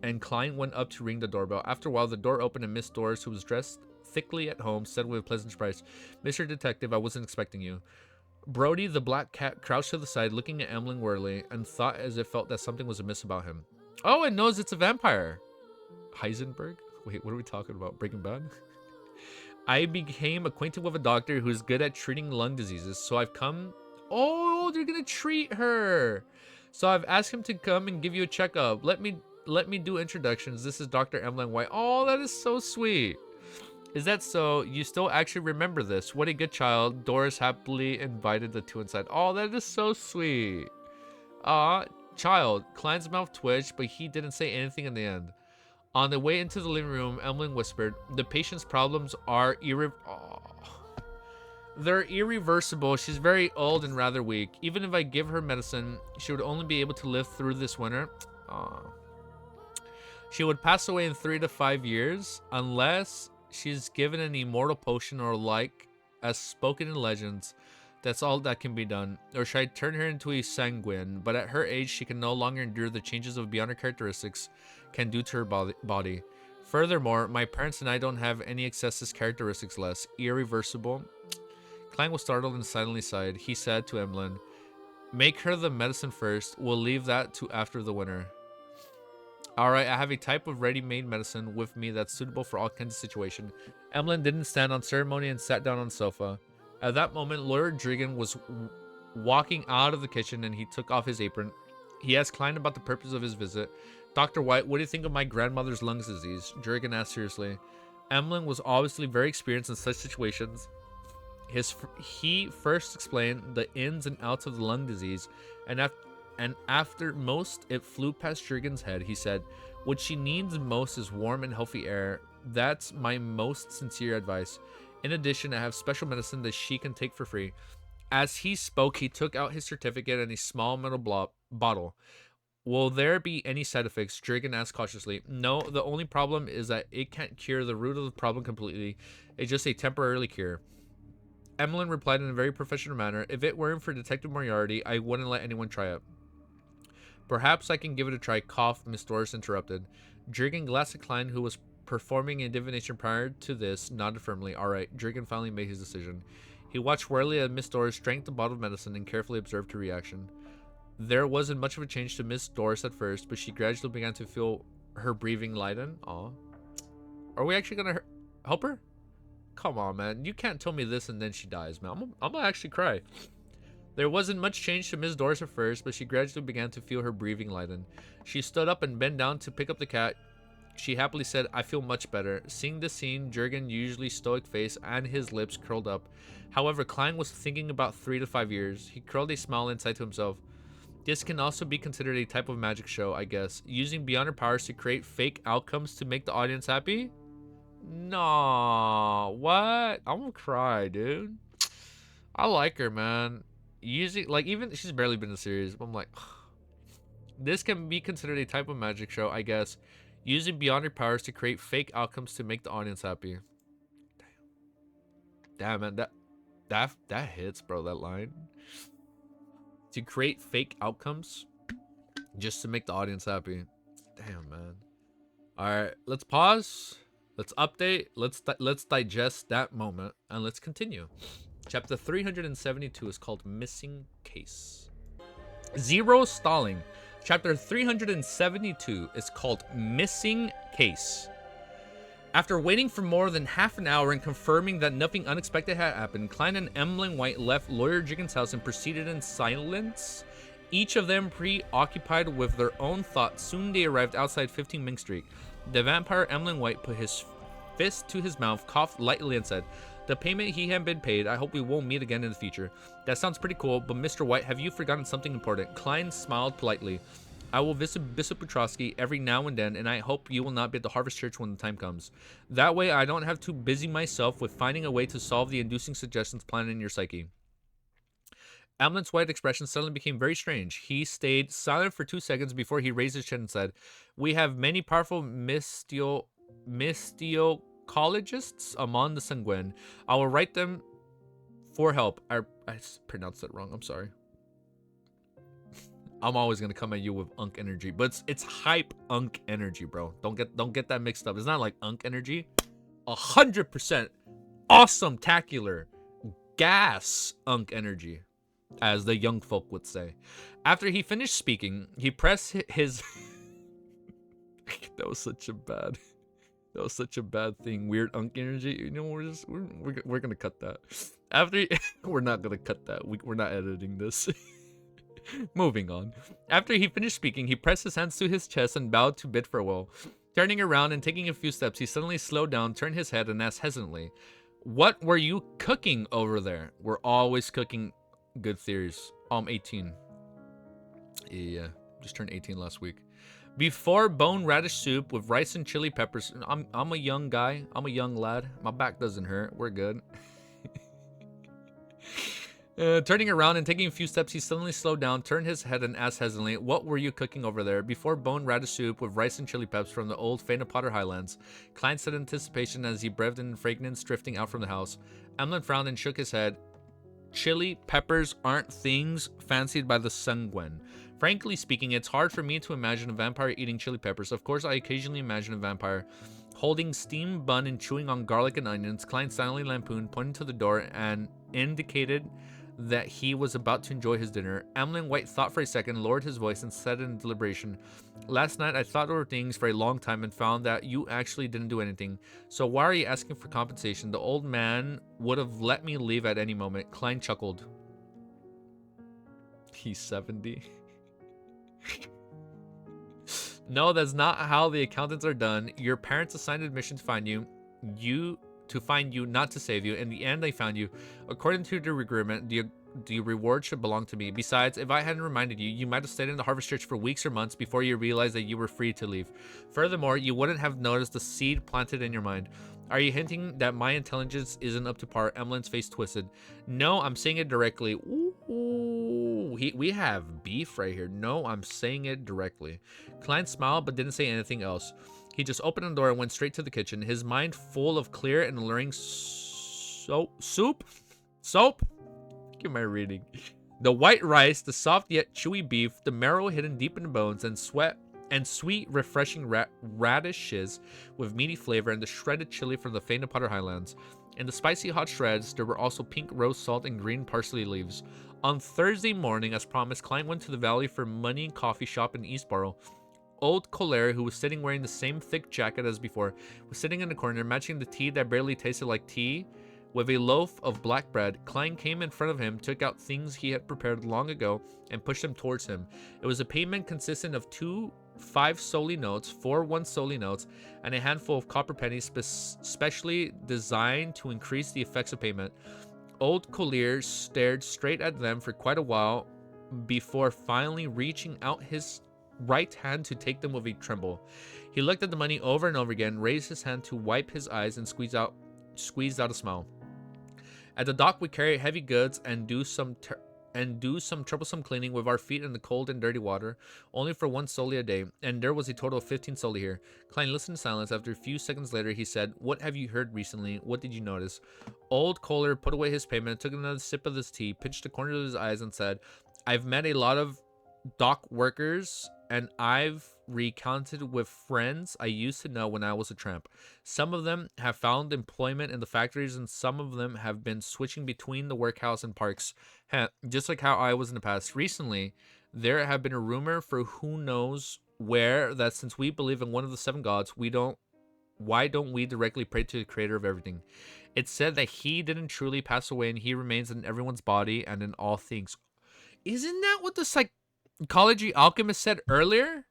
and Klein went up to ring the doorbell. After a while, the door opened and Miss Doris, who was dressed thickly at home, said with a pleasant surprise, "Mr. Detective, I wasn't expecting you." Brody, the black cat, crouched to the side, looking at Emlyn warily, and thought as if felt that something was amiss about him. "Oh, it knows it's a vampire." Heisenberg? Wait, what are we talking about? Breaking Bad? "I became acquainted with a doctor who's good at treating lung diseases, so I've come..." Oh, they're gonna treat her. "So I've asked him to come and give you a checkup. Let me do introductions. This is Dr. Emlyn White." Oh, that is so sweet. "Is that so? You still actually remember this? What a good child." Doris happily invited the two inside. Oh, that is so sweet. Aw, child. Klein's mouth twitched, but he didn't say anything in the end. On the way into the living room, Emlyn whispered, "The patient's problems are they're irreversible. She's very old and rather weak. Even if I give her medicine, she would only be able to live through this winter. She would pass away in 3 to 5 years, unless she's given an immortal potion or like, as spoken in legends. That's all that can be done. Or should I turn her into a sanguine? But at her age, she can no longer endure the changes of beyond her characteristics can do to her body. Furthermore, my parents and I don't have any excesses characteristics less. Irreversible." Klein was startled and silently sighed. He said to Emlyn, "Make her the medicine first. We'll leave that to after the winter." "All right, I have a type of ready-made medicine with me that's suitable for all kinds of situations." Emlyn didn't stand on ceremony and sat down on the sofa. At that moment, Lawyer Driggin was walking out of the kitchen, and he took off his apron. He asked Klein about the purpose of his visit. "Dr. White, what do you think of my grandmother's lung disease?" Driggin asked seriously. Emlyn was obviously very experienced in such situations. He first explained the ins and outs of the lung disease, and after most it flew past Jurgen's head, he said, "What she needs most is warm and healthy air. That's my most sincere advice. In addition, I have special medicine that she can take for free." As he spoke, he took out his certificate and a small metal bottle. Will there be any side effects? Dragon asked cautiously. No, the only problem is that it can't cure the root of the problem completely. It's just a temporary cure. Emmeline replied in a very professional manner. If it weren't for Detective Moriarty, I wouldn't let anyone try it. Perhaps I can give it a try, cough, Miss Doris interrupted. Dragon glanced at Klein, who was performing a divination prior to this, nodded firmly. Alright, Dragon finally made his decision. He watched warily as Miss Doris drank the bottle of medicine and carefully observed her reaction. There wasn't much of a change to Miss Doris at first, but she gradually began to feel her breathing lighten. Aw. Are we actually gonna help her? Come on, man. You can't tell me this and then she dies, man. I'm gonna actually cry. There wasn't much change to Miss Doris at first, but she gradually began to feel her breathing lighten. She stood up and bent down to pick up the cat. She happily said, I feel much better. Seeing this scene, Jurgen's usually stoic face and his lips curled up. However, Klein was thinking about 3 to 5 years. He curled a smile inside to himself. This can also be considered a type of magic show, I guess. Using beyond her powers to create fake outcomes to make the audience happy? No, what? I'm gonna cry, dude. I like her, man. Using, like, even she's barely been in the series, but I'm like, this can be considered a type of magic show, I guess. Using beyond her powers to create fake outcomes to make the audience happy. Damn, man, that hits, bro. That line. To create fake outcomes just to make the audience happy. Damn, man. All right, let's pause. Let's update. Let's digest that moment and let's continue. Chapter 372 is called Missing Case. Zero Stalling. Chapter 372 is called Missing Case. After waiting for more than half an hour and confirming that nothing unexpected had happened, Klein and Emmeline White left Lawyer Jiggin's house and proceeded in silence. Each of them preoccupied with their own thoughts. Soon they arrived outside 15 Mink Street. The vampire Emmeline White put his fist to his mouth, coughed lightly and said, the payment he had been paid. I hope we won't meet again in the future. That sounds pretty cool, but Mr. White, have you forgotten something important? Klein smiled politely. I will visit Bishop Petrovsky every now and then, and I hope you will not be at the Harvest Church when the time comes. That way I don't have to busy myself with finding a way to solve the inducing suggestions planted in your psyche. Amlin's white expression suddenly became very strange. He stayed silent for 2 seconds before he raised his chin and said, we have many powerful mystiologists among the Sanguine. I will write them for help. I pronounced that wrong. I'm sorry. I'm always gonna come at you with unk energy, but it's hype unk energy, bro. Don't get that mixed up. It's not like unk energy. 100% awesome, tacular, gas unk energy, as the young folk would say. After he finished speaking, he pressed his. That was such a bad thing. Weird unk energy. You know, we're gonna cut that. After we're not gonna cut that. We're not editing this. Moving on. After he finished speaking, he pressed his hands to his chest and bowed to bid farewell. Turning around and taking a few steps, he suddenly slowed down, turned his head, and asked hesitantly, what were you cooking over there? We're always cooking good theories. 18. Yeah, just turned 18 last week. Before bone radish soup with rice and chili peppers. I'm a young guy. I'm a young lad. My back doesn't hurt. We're good. Turning around and taking a few steps, he suddenly slowed down, turned his head, and asked hesitantly, what were you cooking over there? Before bone radish soup with rice and chili peppers from the old Faina Potter Highlands. Klein said in anticipation as he breathed in fragrance drifting out from the house. Emlyn frowned and shook his head. Chili peppers aren't things fancied by the Sanguine. Frankly speaking, it's hard for me to imagine a vampire eating chili peppers. Of course, I occasionally imagine a vampire holding steamed bun and chewing on garlic and onions. Klein silently lampooned, pointed to the door, and indicated that he was about to enjoy his dinner. Emlyn White thought for a second, lowered his voice, and said in deliberation, last night I thought over things for a long time and found that you actually didn't do anything. So why are you asking for compensation? The old man would have let me leave at any moment. Klein chuckled. He's 70. No, that's not how the accountants are done. Your parents assigned admission to find you, not to save you. In the end, they found you. According to the agreement, the reward should belong to me. Besides, if I hadn't reminded you, you might have stayed in the Harvest Church for weeks or months before you realized that you were free to leave. Furthermore, you wouldn't have noticed the seed planted in your mind. Are you hinting that my intelligence isn't up to par? Emlyn's face twisted. No, I'm saying it directly. Ooh, we have beef right here. No, I'm saying it directly. Klein smiled but didn't say anything else. He just opened the door and went straight to the kitchen, his mind full of clear and alluring soup. Give my reading. The white rice, the soft yet chewy beef, the marrow hidden deep in the bones, and sweet, refreshing radishes with meaty flavor, and the shredded chili from the Faint Potter Highlands. In the spicy hot shreds, there were also pink rose salt and green parsley leaves. On Thursday morning, as promised, Klein went to the valley for money and coffee shop in Eastboro. Old Collier, who was sitting wearing the same thick jacket as before, was sitting in the corner, matching the tea that barely tasted like tea with a loaf of black bread. Klein came in front of him, took out things he had prepared long ago, and pushed them towards him. It was a payment consistent of 2 5-soldi notes, 4 1-soldi notes, and a handful of copper pennies specially designed to increase the effects of payment. Old Collier stared straight at them for quite a while before finally reaching out his right hand to take them with a tremble. He looked at the money over and over again, raised his hand to wipe his eyes, and squeezed out a smile. At the dock, we carry heavy goods and do some troublesome cleaning with our feet in the cold and dirty water, only for 1 soldi a day, and there was a total of 15 soldi here. Klein listened in silence. After a few seconds later, he said, "What have you heard recently? What did you notice?" Old Kohler put away his payment, took another sip of his tea, pinched the corner of his eyes, and said, "I've met a lot of dock workers, and I've recounted with friends I used to know when I was a tramp. Some of them have found employment in the factories, and some of them have been switching between the workhouse and parks, just like how I was in the past. Recently, there have been a rumor for who knows where that since we believe in one of the 7 gods, why don't we directly pray to the creator of everything? It's said that he didn't truly pass away, and he remains in everyone's body and in all things." Isn't that what the psychology alchemist said earlier?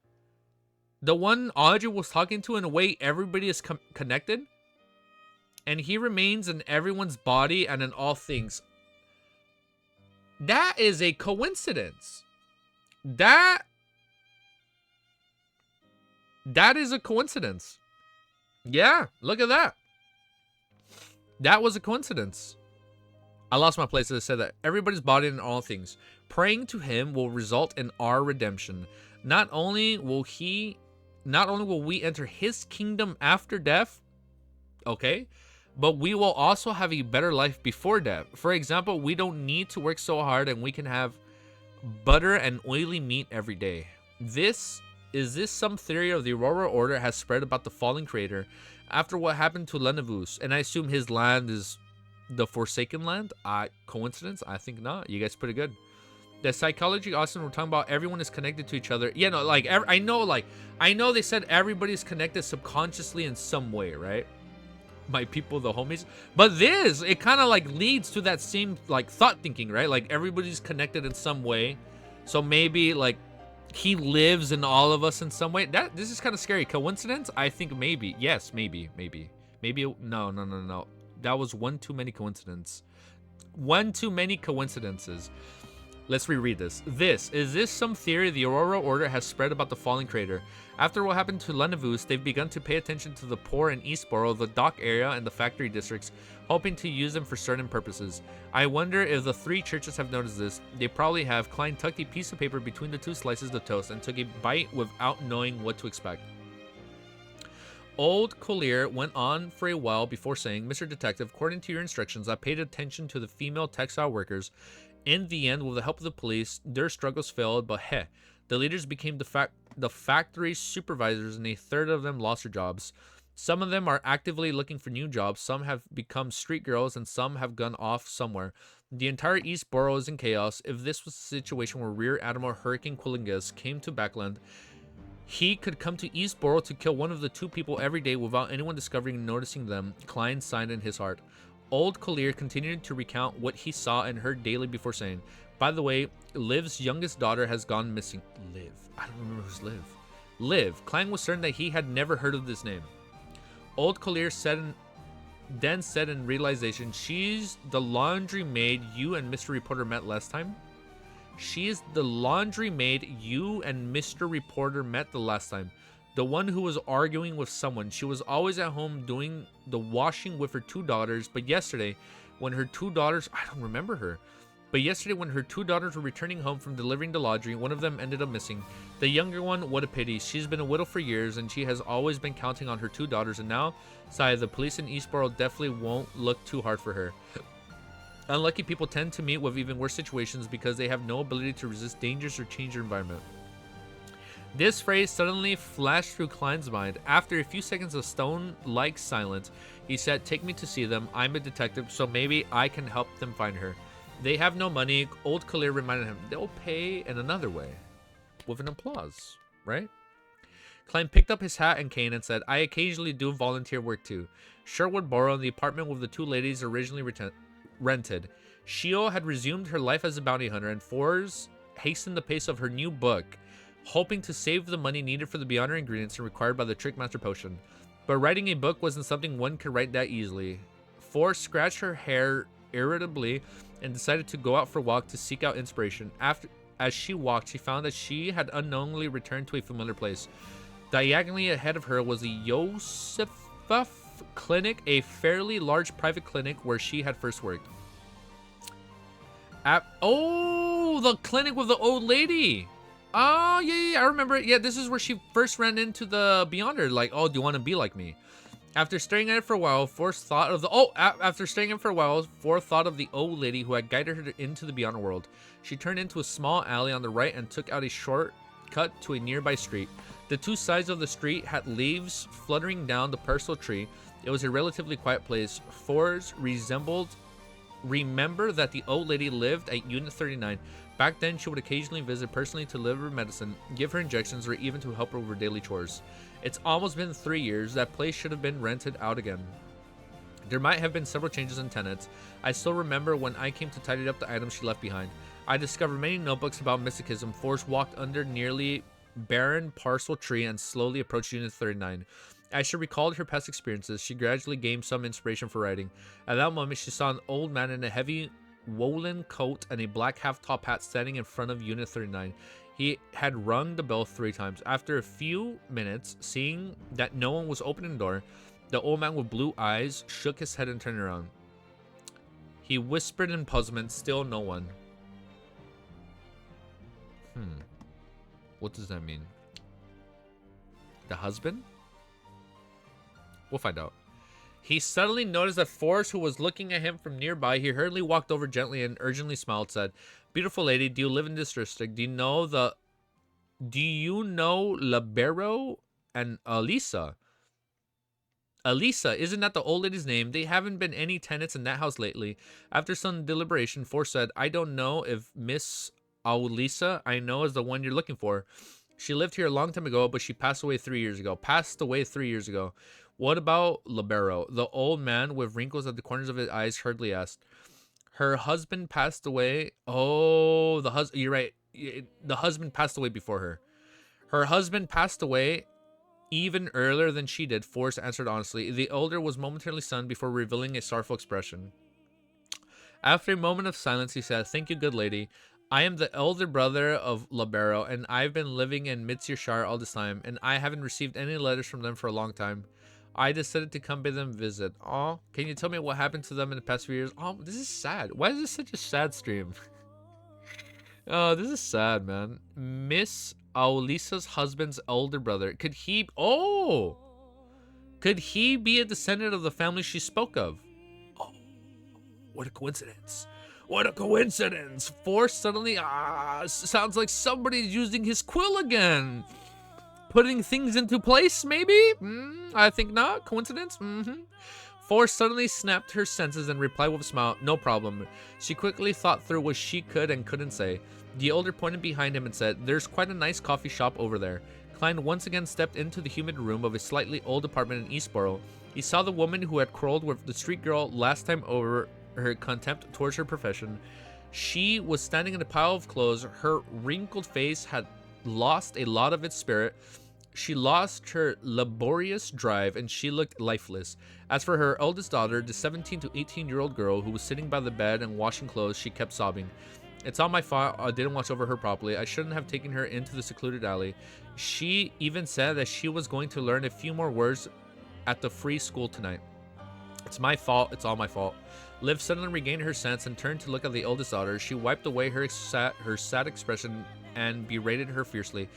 The one Audrey was talking to, in a way, everybody is connected. And he remains in everyone's body and in all things. That is a coincidence. That is a coincidence. Yeah, look at that. That was a coincidence. I lost my place as I said that. Everybody's body and all things. Praying to him will result in our redemption. Not only will we enter his kingdom after death, okay, but we will also have a better life before death. For example, we don't need to work so hard, and we can have butter and oily meat every day. Is this some theory of the Aurora Order has spread about the fallen creator after what happened to Lenavus? And I assume his land is the Forsaken Land. Coincidence? I think not. You guys pretty good. The psychology Austin, we're talking about everyone is connected to each other. Yeah, no, I know they said everybody's connected subconsciously in some way, right? My people, the homies. But it kind of leads to that same thought thinking, right? Like everybody's connected in some way. So maybe he lives in all of us in some way. This is kind of scary. Coincidence? I think maybe. Yes, maybe. No. That was one too many coincidences. One too many coincidences. Let's reread this. Is this some theory the Aurora Order has spread about the fallen creator? After what happened to Lenavus, they've begun to pay attention to the poor in Eastboro, the dock area, and the factory districts, hoping to use them for certain purposes. I wonder if the 3 churches have noticed this. They probably have. Klein tucked a piece of paper between the 2 slices of toast and took a bite without knowing what to expect. Old Collier went on for a while before saying, "Mr. Detective, according to your instructions, I paid attention to the female textile workers. In the end, with the help of the police, their struggles failed, but the leaders became the factory supervisors, and a third of them lost their jobs. Some of them are actively looking for new jobs, some have become street girls, and some have gone off somewhere. The entire East Borough is in chaos. If this was a situation where Rear Admiral Hurricane Quillingus came to Backland, he could come to East Borough to kill one of the 2 people every day without anyone discovering and noticing them." Klein signed in his heart. Old Collier continued to recount what he saw and heard daily before saying, "By the way, Liv's youngest daughter has gone missing." Liv? I don't remember who's Liv. Liv. Klein was certain that he had never heard of this name. Old Collier then said in realization, "She's the laundry maid you and Mr. Reporter met last time?" "She is the laundry maid you and Mr. Reporter met the last time. The one who was arguing with someone. She was always at home doing the washing with her 2 daughters, but yesterday, when her 2 daughters," I don't remember her, But yesterday when her 2 daughters were returning home from delivering the laundry, one of them ended up missing. The younger one, what a pity. She's been a widow for years and she has always been counting on her 2 daughters, and now, sigh, the police in Eastboro definitely won't look too hard for her. Unlucky people tend to meet with even worse situations because they have no ability to resist dangers or change their environment. This phrase suddenly flashed through Klein's mind. After a few seconds of stone-like silence, he said, "Take me to see them. I'm a detective, so maybe I can help them find her. They have no money." Old Kalir reminded him, "They'll pay in another way." With an applause, right? Klein picked up his hat and cane and said, "I occasionally do volunteer work too. Sherwood Borough, the apartment with the 2 ladies originally rented. Shio had resumed her life as a bounty hunter, and Fours hastened the pace of her new book, hoping to save the money needed for the Beyonder ingredients required by the Trickmaster potion. But writing a book wasn't something one could write that easily. Fours scratched her hair irritably and decided to go out for a walk to seek out inspiration. As she walked, she found that she had unknowingly returned to a familiar place. Diagonally ahead of her was the Josefa Clinic, a fairly large private clinic where she had first worked. The clinic with the old lady. Oh, yeah, I remember it. Yeah, this is where she first ran into the Beyonder. Like, "Oh, do you want to be like me?" After staring at it for a while, Forrest thought of the old lady who had guided her into the Beyonder world. She turned into a small alley on the right and took out a shortcut to a nearby street. The 2 sides of the street had leaves fluttering down the parcel tree. It was a relatively quiet place. Forrest remember that the old lady lived at Unit 39. Back then, she would occasionally visit personally to deliver medicine, give her injections, or even to help her with her daily chores. It's almost been 3 years. That place should have been rented out again. There might have been several changes in tenants. I still remember when I came to tidy up the items she left behind. I discovered many notebooks about mysticism. Forrest walked under nearly barren parcel tree and slowly approached Unit 39. As she recalled her past experiences, she gradually gained some inspiration for writing. At that moment, she saw an old man in a heavy woolen coat and a black half-top hat standing in front of Unit 39. He had rung the bell 3 times. After a few minutes, seeing that no one was opening the door, the old man with blue eyes shook his head and turned around. He whispered in puzzlement, "Still no one." What does that mean? The husband? We'll find out. He suddenly noticed that Forrest, who was looking at him from nearby, he hurriedly walked over gently and urgently smiled, said, "Beautiful lady, do you live in this district? Do you know Libero and Elisa?" Elisa, isn't that the old lady's name? They haven't been any tenants in that house lately. After some deliberation, Forrest said, "I don't know if Miss Elisa I know is the one you're looking for. She lived here a long time ago, but she passed away 3 years ago. What about Libero?" The old man with wrinkles at the corners of his eyes hurriedly asked. "Her husband passed away." Oh, you're right. The husband passed away before her. "Her husband passed away even earlier than she did," Forrest answered honestly. The elder was momentarily stunned before revealing a sorrowful expression. After a moment of silence, he said, "Thank you, good lady. I am the elder brother of Libero, and I've been living in Mitsirshire all this time, and I haven't received any letters from them for a long time. I decided to come pay them a visit." Oh, can you tell me what happened to them in the past few years? Oh, this is sad. Why is this such a sad stream? Oh, this is sad, man. Miss Aulisa's husband's elder brother. Could he be a descendant of the family she spoke of? Oh, what a coincidence. What a coincidence. Forrest suddenly, sounds like somebody's using his quill again. Putting things into place, maybe? I think not. Coincidence? Forrest suddenly snapped her senses and replied with a smile, "No problem." She quickly thought through what she could and couldn't say. The elder pointed behind him and said, "There's quite a nice coffee shop over there." Klein once again stepped into the humid room of a slightly old apartment in Eastboro. He saw the woman who had quarreled with the street girl last time over her contempt towards her profession. She was standing in a pile of clothes. Her wrinkled face had lost a lot of its spirit. She lost her laborious drive, and she looked lifeless. As for her eldest daughter, the 17 to 18-year-old girl who was sitting by the bed and washing clothes, she kept sobbing. "It's all my fault. I didn't watch over her properly. I shouldn't have taken her into the secluded alley." She even said that she was going to learn a few more words at the free school tonight. It's my fault. It's all my fault. Liv suddenly regained her sense and turned to look at the oldest daughter. She wiped away her sad expression and berated her fiercely.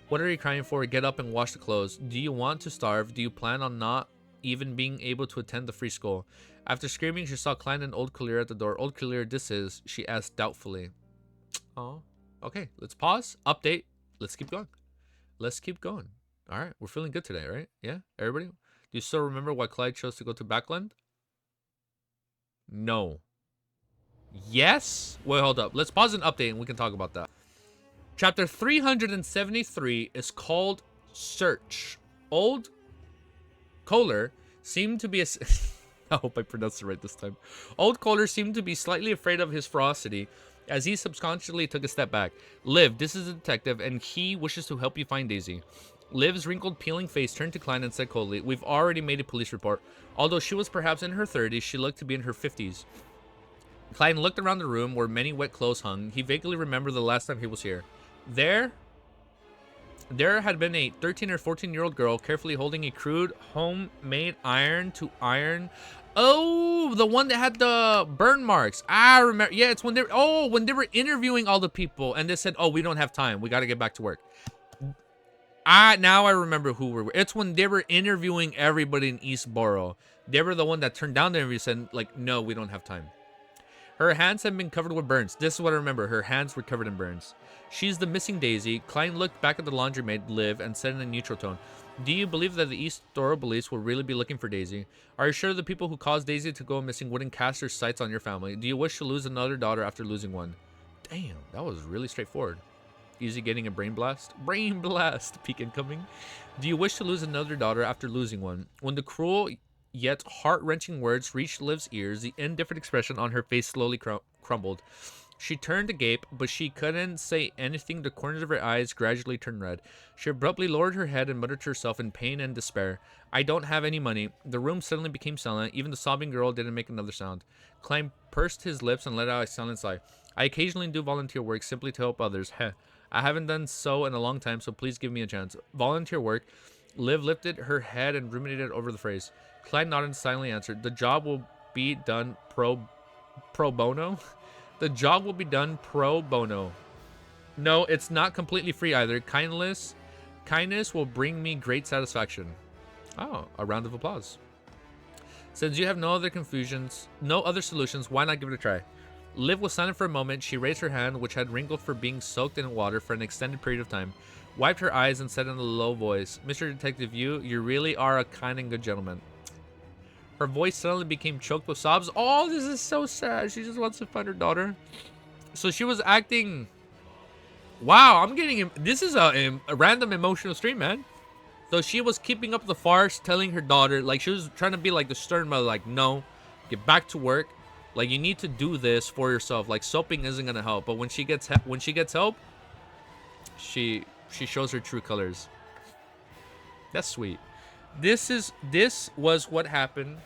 What are you crying for? Get up and wash the clothes. Do you want to starve? Do you plan on not even being able to attend the free school? After screaming, she saw Klein and Old Clear at the door. Old Clear, this is, she asked doubtfully. Oh, okay. Let's pause. Update. Let's keep going. Let's keep going. All right. We're feeling good today, right? Yeah? Everybody? Do you still remember why Clyde chose to go to Backland? No. Yes? Wait, hold up. Let's pause and update and we can talk about that. Chapter 373 is called Search. Old Kohler seemed to be a... I hope I pronounced it right this time. Old Kohler seemed to be slightly afraid of his ferocity as he subconsciously took a step back. Liv, this is a detective and he wishes to help you find Daisy. Liv's wrinkled, peeling face turned to Klein and said coldly, we've already made a police report. Although she was perhaps in her 30s, she looked to be in her 50s. Klein looked around the room where many wet clothes hung. He vaguely remembered the last time he was here. There had been a 13 or 14-year-old girl carefully holding a crude homemade iron to iron. Oh, the one that had the burn marks. I remember. Yeah, it's when they were interviewing all the people and they said, oh, we don't have time. We got to get back to work. Now I remember who we were. It's when they were interviewing everybody in Eastboro. They were the one that turned down the interview and said, like, no, we don't have time. Her hands had been covered with burns. This is what I remember. Her hands were covered in burns. She's the missing Daisy. Klein looked back at the laundrymaid, Liv, and said in a neutral tone, do you believe that the Eastboro police will really be looking for Daisy? Are you sure the people who caused Daisy to go missing wouldn't cast their sights on your family? Do you wish to lose another daughter after losing one? Damn, that was really straightforward. Easy getting a brain blast? Brain blast! Peak incoming. Do you wish to lose another daughter after losing one? When the cruel yet heart-wrenching words reached Liv's ears, the indifferent expression on her face slowly crumbled. She turned to gape, but she couldn't say anything. The corners of her eyes gradually turned red. She abruptly lowered her head and muttered to herself in pain and despair, I don't have any money. The room suddenly became silent. Even the sobbing girl didn't make another sound. Klein pursed his lips and let out a silent sigh. I occasionally do volunteer work simply to help others. Heh. I haven't done so in a long time, so please give me a chance. Volunteer work. Liv lifted her head and ruminated over the phrase. Klein nodded and silently answered, the job will be done pro bono? The job will be done pro bono. No, it's not completely free either. Kindness will bring me great satisfaction. Oh, a round of applause. Since you have no other solutions, why not give it a try? Liv was silent for a moment. She raised her hand, which had wrinkled for being soaked in water for an extended period of time, wiped her eyes, and said in a low voice, Mr. Detective, you really are a kind and good gentleman. Her voice suddenly became choked with sobs. Oh, this is so sad. She just wants to find her daughter. So she was acting... Wow, I'm getting... This is a random emotional stream, man. So she was keeping up the farce, telling her daughter, like, she was trying to be like the stern mother, like, no, get back to work. Like, you need to do this for yourself. Like, soaping isn't gonna help. But when she gets help, she shows her true colors. That's sweet. This was what happened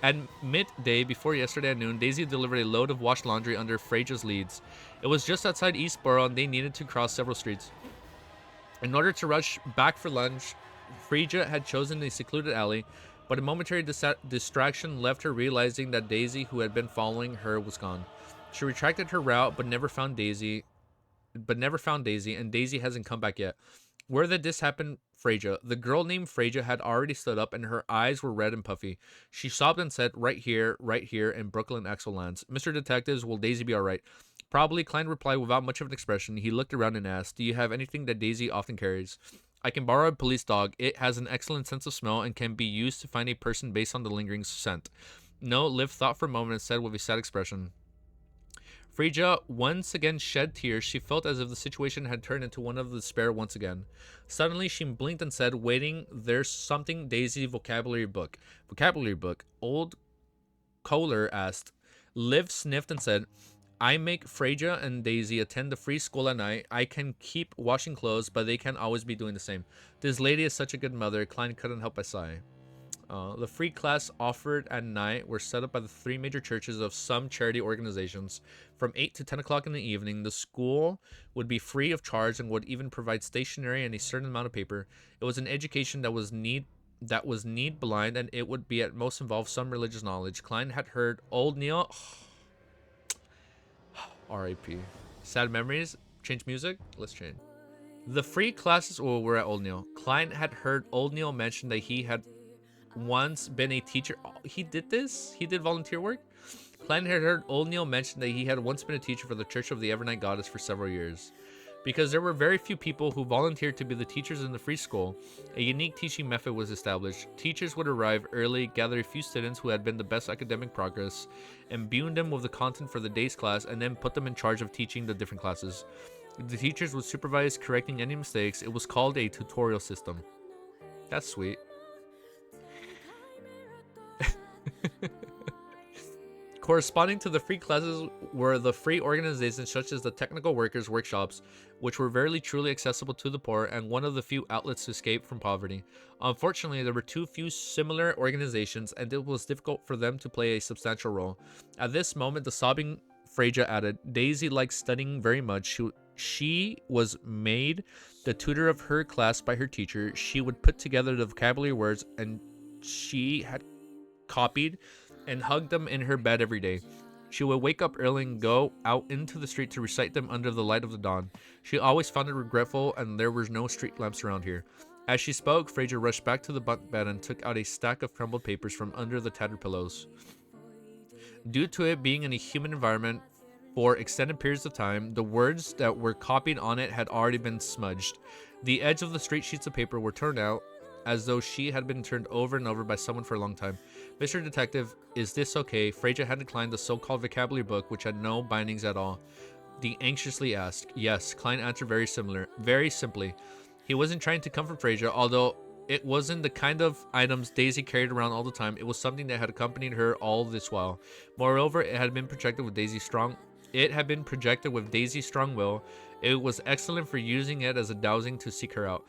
at midday before yesterday at noon. Daisy delivered a load of washed laundry under Freja's leads. It was just outside Eastboro, and they needed to cross several streets. In order to rush back for lunch, Freja had chosen a secluded alley. But a momentary distraction left her realizing that Daisy, who had been following her, was gone. She retracted her route, but never found Daisy, and Daisy hasn't come back yet. Where did this happen, Freja? The girl named Freja had already stood up, and her eyes were red and puffy. She sobbed and said, right here, in Brooklyn Axel Lands. Mr. Detectives, will Daisy be all right? Probably, Klein replied without much of an expression. He looked around and asked, do you have anything that Daisy often carries? I can borrow a police dog. It has an excellent sense of smell and can be used to find a person based on the lingering scent. No, Liv thought for a moment and said with a sad expression. Freja once again shed tears. She felt as if the situation had turned into one of despair once again. Suddenly, she blinked and said, waiting, there's something. Daisy vocabulary book. Vocabulary book? Old Kohler asked. Liv sniffed and said, I make Freja and Daisy attend the free school at night. I can keep washing clothes, but they can't always be doing the same. This lady is such a good mother. Klein couldn't help but sigh. The free class offered at night were set up by the three major churches of some charity organizations. From 8 to 10 o'clock in the evening, the school would be free of charge and would even provide stationery and a certain amount of paper. It was an education that was that was need blind, and it would be at most involve some religious knowledge. Klein had heard old Neil. R.I.P. Sad memories. Change music. Let's change. The free classes. Oh, we're at Old Neil. Klein had heard Old Neil mention that he had once been a teacher. Oh, he did this? He did volunteer work? Klein had heard Old Neil mention that he had once been a teacher for the Church of the Evernight Goddess for several years. Because there were very few people who volunteered to be the teachers in the free school, a unique teaching method was established. Teachers would arrive early, gather a few students who had been the best academic progress, imbue them with the content for the day's class, and then put them in charge of teaching the different classes. The teachers would supervise correcting any mistakes. It was called a tutorial system. That's sweet. Corresponding to the free classes were the free organizations such as the technical workers' workshops, which were very truly accessible to the poor and one of the few outlets to escape from poverty. Unfortunately, there were too few similar organizations, and it was difficult for them to play a substantial role. At this moment, the sobbing Freja added, Daisy liked studying very much. She was made the tutor of her class by her teacher. She would put together the vocabulary words, and she had copied and hugged them in her bed every day. She would wake up early and go out into the street to recite them under the light of the dawn. She always found it regretful, and there were no street lamps around here. As she spoke, Fraser rushed back to the bunk bed and took out a stack of crumbled papers from under the tattered pillows. Due to it being in a human environment for extended periods of time, the words that were copied on it had already been smudged. The edge of the straight sheets of paper were torn out, as though she had been turned over and over by someone for a long time. Mr. Detective, is this okay? Fraser had declined the so-called vocabulary book, which had no bindings at all. He anxiously asked. Yes, Klein answered very simply. He wasn't trying to comfort Fraser, although it wasn't the kind of items Daisy carried around all the time. It was something that had accompanied her all this while. Moreover, it had been projected with Daisy's strong will. It was excellent for using it as a dowsing to seek her out.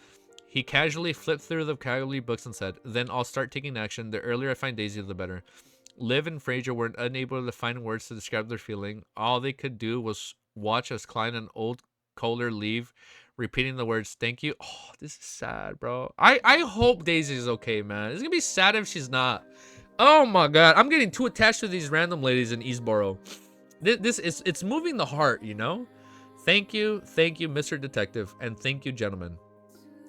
He casually flipped through the vocabulary books and said, Then I'll start taking action. The earlier I find Daisy, the better. Liv and Fraser were unable to find words to describe their feeling. All they could do was watch as Klein and old Kohler leave, repeating the words, thank you. Oh, this is sad, bro. I hope Daisy is okay, man. It's going to be sad if she's not. Oh, my God. I'm getting too attached to these random ladies in Eastboro. It's moving the heart, you know? Thank you, Mr. Detective, and thank you, gentlemen.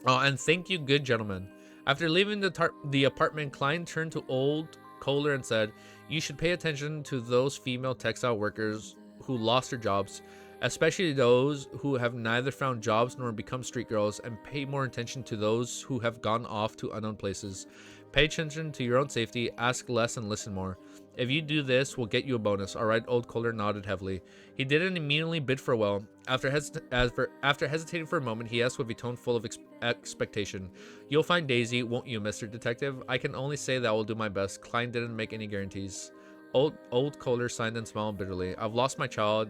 Oh, and thank you, good gentlemen. After leaving the apartment, Klein turned to old Kohler and said, You should pay attention to those female textile workers who lost their jobs, especially those who have neither found jobs nor become street girls, and pay more attention to those who have gone off to unknown places. Pay attention to your own safety, ask less and listen more. If you do this, we'll get you a bonus. All right, old Kohler nodded heavily. He didn't immediately bid farewell. After hesitating for a moment, he asked with a tone full of expectation, You'll find Daisy, won't you, Mr. Detective? I can only say that I will do my best. Klein didn't make any guarantees. Old Kohler signed and smiled bitterly. I've lost my child,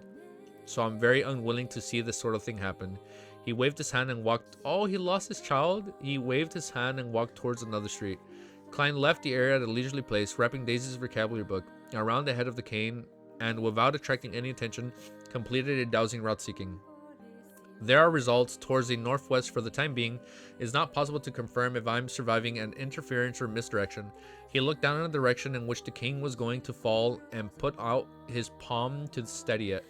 so I'm very unwilling to see this sort of thing happen. He waved his hand and walked... Oh, he lost his child? He waved his hand and walked towards another street. Klein left the area at a leisurely pace, wrapping Daisy's vocabulary book around the head of the cane, and without attracting any attention, completed a dowsing route seeking. There are results towards the northwest for the time being. It is not possible to confirm if I'm surviving an interference or misdirection. He looked down in the direction in which the cane was going to fall and put out his palm to steady it.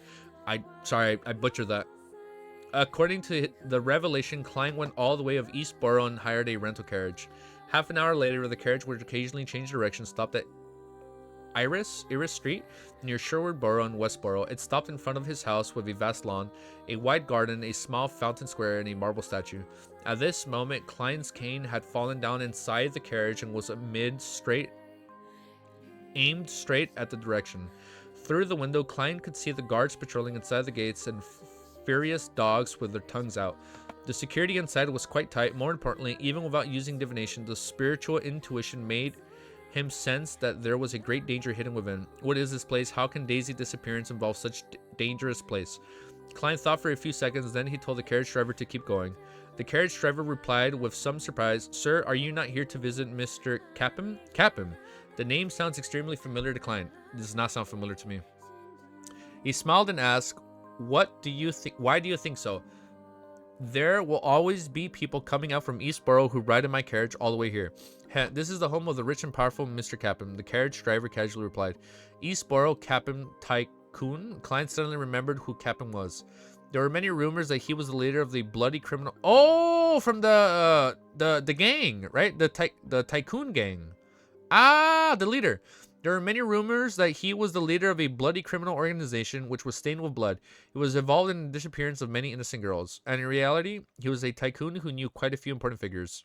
I butchered that. According to the revelation, Klein went all the way of Eastboro and hired a rental carriage. Half an hour later, the carriage would occasionally change direction, stopped at Iris Street, near Sherwood Borough and Westboro. It stopped in front of his house with a vast lawn, a wide garden, a small fountain square, and a marble statue. At this moment, Klein's cane had fallen down inside the carriage and was aimed straight at the direction. Through the window, Klein could see the guards patrolling inside the gates and furious dogs with their tongues out. The security inside was quite tight. More importantly, even without using divination, the spiritual intuition made him sense that there was a great danger hidden within. What is this place? How can Daisy's disappearance involve such dangerous place? Klein thought for a few seconds, then he told the carriage driver to keep going. The carriage driver replied with some surprise, Sir, are you not here to visit Mr. Capim? Capim. The name sounds extremely familiar to Klein. It does not sound familiar to me. He smiled and asked, What do you think? Why do you think so? There will always be people coming out from Eastboro who ride in my carriage all the way here. This is the home of the rich and powerful Mr. Capim. The carriage driver casually replied. Eastboro Capim Tycoon. Klein suddenly remembered who Capim was. There were many rumors that he was the leader of the bloody criminal. Oh, from the gang, right? The Tycoon gang. Ah, the leader. There were many rumors that he was the leader of a bloody criminal organization which was stained with blood. It was involved in the disappearance of many innocent girls. And in reality, he was a tycoon who knew quite a few important figures.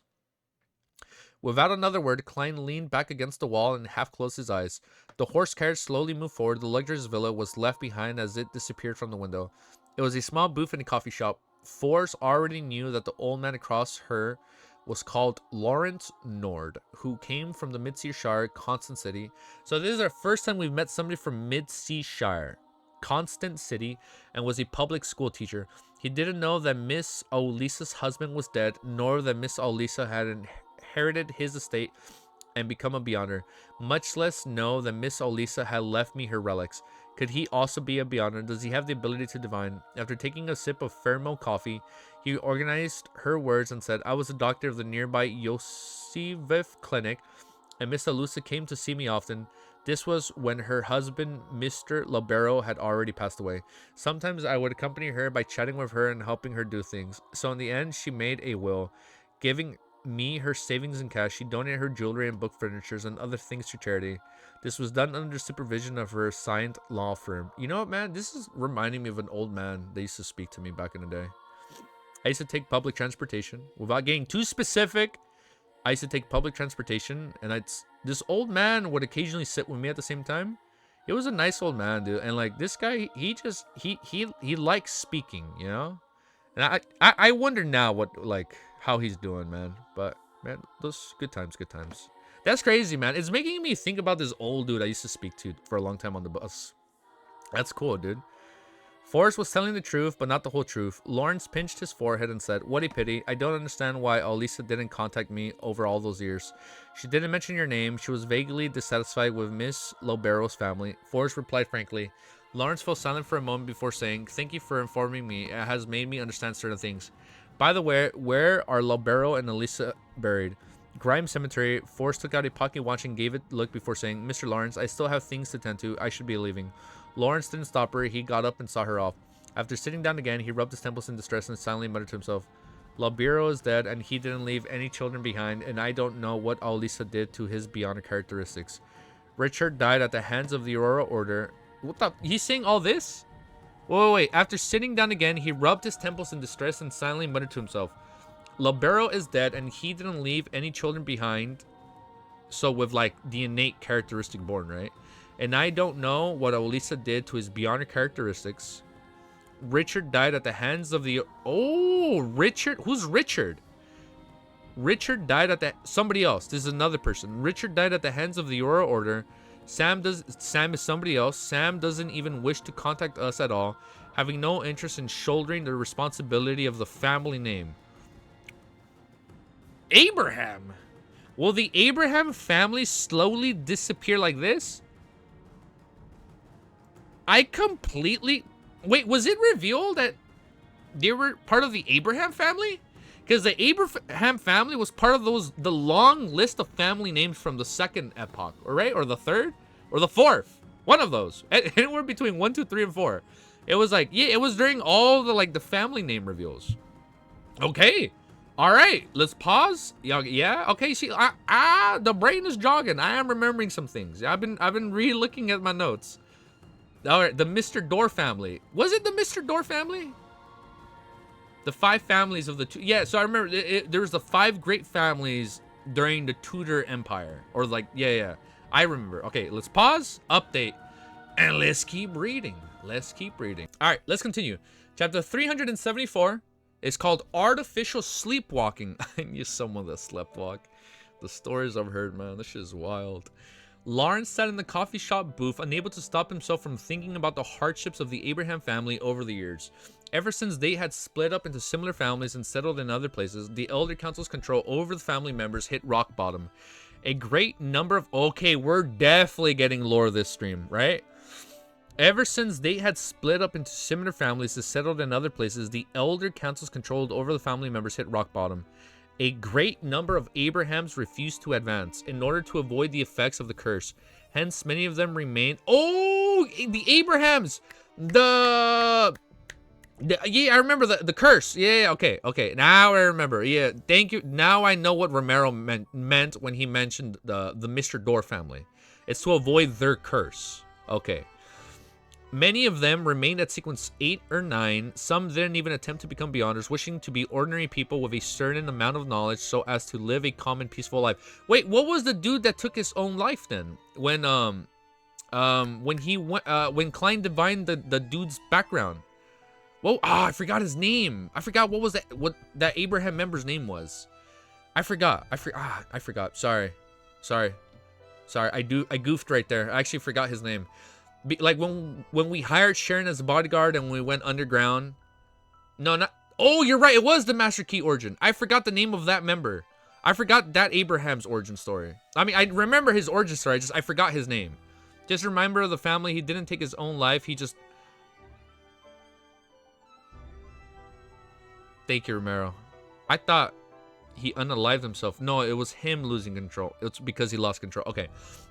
Without another word, Klein leaned back against the wall and half closed his eyes. The horse carriage slowly moved forward. The luxurious villa was left behind as it disappeared from the window. It was a small booth in a coffee shop. Forrest already knew that the old man across her was called Lawrence Nord, who came from the Mid-Sea Shire, Constant City. So this is our first time we've met somebody from Mid-Sea Shire, Constant City, and was a public school teacher. He didn't know that Miss Olisa's husband was dead, nor that Miss Olisa had inherited his estate and become a Beyonder, much less know that Miss Olisa had left me her relics. Could he also be a Beyonder? Does he have the ability to divine? After taking a sip of Pheromone coffee, he organized her words and said, I was a doctor of the nearby Yosivif clinic, and Miss Olisa came to see me often. This was when her husband, Mr. Libero, had already passed away. Sometimes I would accompany her by chatting with her and helping her do things. So in the end, she made a will, giving me her savings in cash. She donated her jewelry and book furnitures and other things to charity. This was done under supervision of her assigned law firm. You know what, man? This is reminding me of an old man that used to speak to me back in the day. I used to take public transportation. Without getting too specific, I used to take public transportation, and this old man would occasionally sit with me at the same time. He was a nice old man, dude. And like this guy, he likes speaking, you know? And I wonder now what, like, how he's doing, man. But man, those good times. That's crazy, man. It's making me think about this old dude I used to speak to for a long time on the bus. That's cool, dude. Forrest was telling the truth, but not the whole truth. Lawrence pinched his forehead and said, what a pity. I don't understand why Olisa didn't contact me over all those years. She didn't mention your name. She was vaguely dissatisfied with Miss Lobero's family. Forrest replied frankly. Lawrence fell silent for a moment before saying, thank you for informing me. It has made me understand certain things. By the way, where are Lobero and Olisa buried? Grime Cemetery. Forrest took out a pocket watch and gave it a look before saying, Mr. Lawrence, I still have things to tend to. I should be leaving. Lawrence didn't stop her. He got up and saw her off. After sitting down again, he rubbed his temples in distress and silently muttered to himself, Lobero is dead and he didn't leave any children behind, and I don't know what Olisa did to his beyond characteristics. Richard died at the hands of the Aurora Order. What the? He's saying all this? Wait. After sitting down again, he rubbed his temples in distress and silently muttered to himself, Libero is dead and he didn't leave any children behind. So with like the innate characteristic born, right? And I don't know what Olisa did to his beyond characteristics. Richard died at the hands of the... Oh, Richard? Who's Richard? Richard died at the... Somebody else. This is another person. Richard died at the hands of the Aurora Order. Sam is somebody else. Sam doesn't even wish to contact us at all, having no interest in shouldering the responsibility of the family name. Abraham. Will the Abraham family slowly disappear like this? I completely... Wait, was it revealed that they were part of the Abraham family? Because the Abraham family was part of the long list of family names from the second epoch, right? Or the third? Or the fourth? One of those. Anywhere between 1, 2, 3, and 4. It was like, yeah, it was during all the, like, the family name reveals. Okay. All right. Let's pause. Yeah. Okay. See, the brain is jogging. I am remembering some things. I've been re-looking at my notes. All right. The Mr. Door family. Was it the Mr. Door family? The 5 families of the... Yeah, so I remember there was the 5 great families during the Tudor Empire. Or like, yeah. I remember. Okay, let's pause, update, and let's keep reading. All right, let's continue. Chapter 374 is called Artificial Sleepwalking. I knew someone that sleptwalk. The stories I've heard, man, this shit is wild. Lawrence sat in the coffee shop booth, unable to stop himself from thinking about the hardships of the Abraham family over the years. Ever since they had split up into similar families and settled in other places, the Elder Council's control over the family members hit rock bottom. A great number of... Okay, we're definitely getting lore this stream, right? Ever since they had split up into similar families and settled in other places, the Elder Council's control over the family members hit rock bottom. A great number of Abrahams refused to advance in order to avoid the effects of the curse. Hence, many of them remained. Oh, the Abrahams! Yeah, I remember the curse. Yeah, okay. Now I remember. Yeah, thank you. Now I know what Romero meant when he mentioned the Mr. Door family. It's to avoid their curse. Okay. Many of them remained at sequence 8 or 9. Some didn't even attempt to become Beyonders, wishing to be ordinary people with a certain amount of knowledge so as to live a common, peaceful life. Wait, what was the dude that took his own life then? When he went when Klein divined the dude's background. Well, I forgot his name. I forgot what that Abraham member's name was. I forgot. Sorry. I goofed right there. I actually forgot his name. Like when we hired Sharon as a bodyguard and we went underground. No, not. Oh, you're right. It was the Master Key origin. I forgot the name of that member. I forgot that Abraham's origin story. I mean, I remember his origin story. I forgot his name. Just remember of the family. He didn't take his own life. He just. Thank you, Romero. I thought he unalived himself. No, it was him losing control. It's because he lost control. Okay.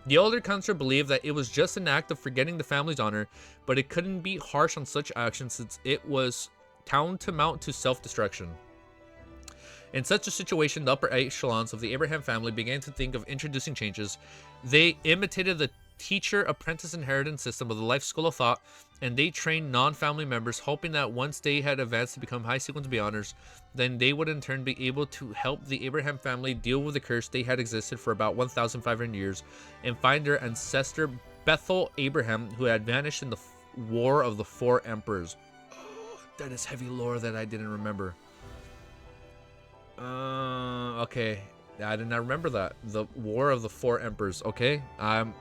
The older counselor believed that it was just an act of forgetting the family's honor, but it couldn't be harsh on such actions since it was tantamount to self-destruction. In such a situation, the upper echelons of the Abraham family began to think of introducing changes. They imitated the teacher-apprentice inheritance system of the Life School of Thought, and they trained non-family members, hoping that once they had advanced to become high-sequence Beyonders, then they would in turn be able to help the Abraham family deal with the curse they had existed for about 1,500 years and find their ancestor Bethel Abraham, who had vanished in the War of the Four Emperors. Oh, that is heavy lore that I didn't remember. Okay. I did not remember that. The War of the Four Emperors. Okay.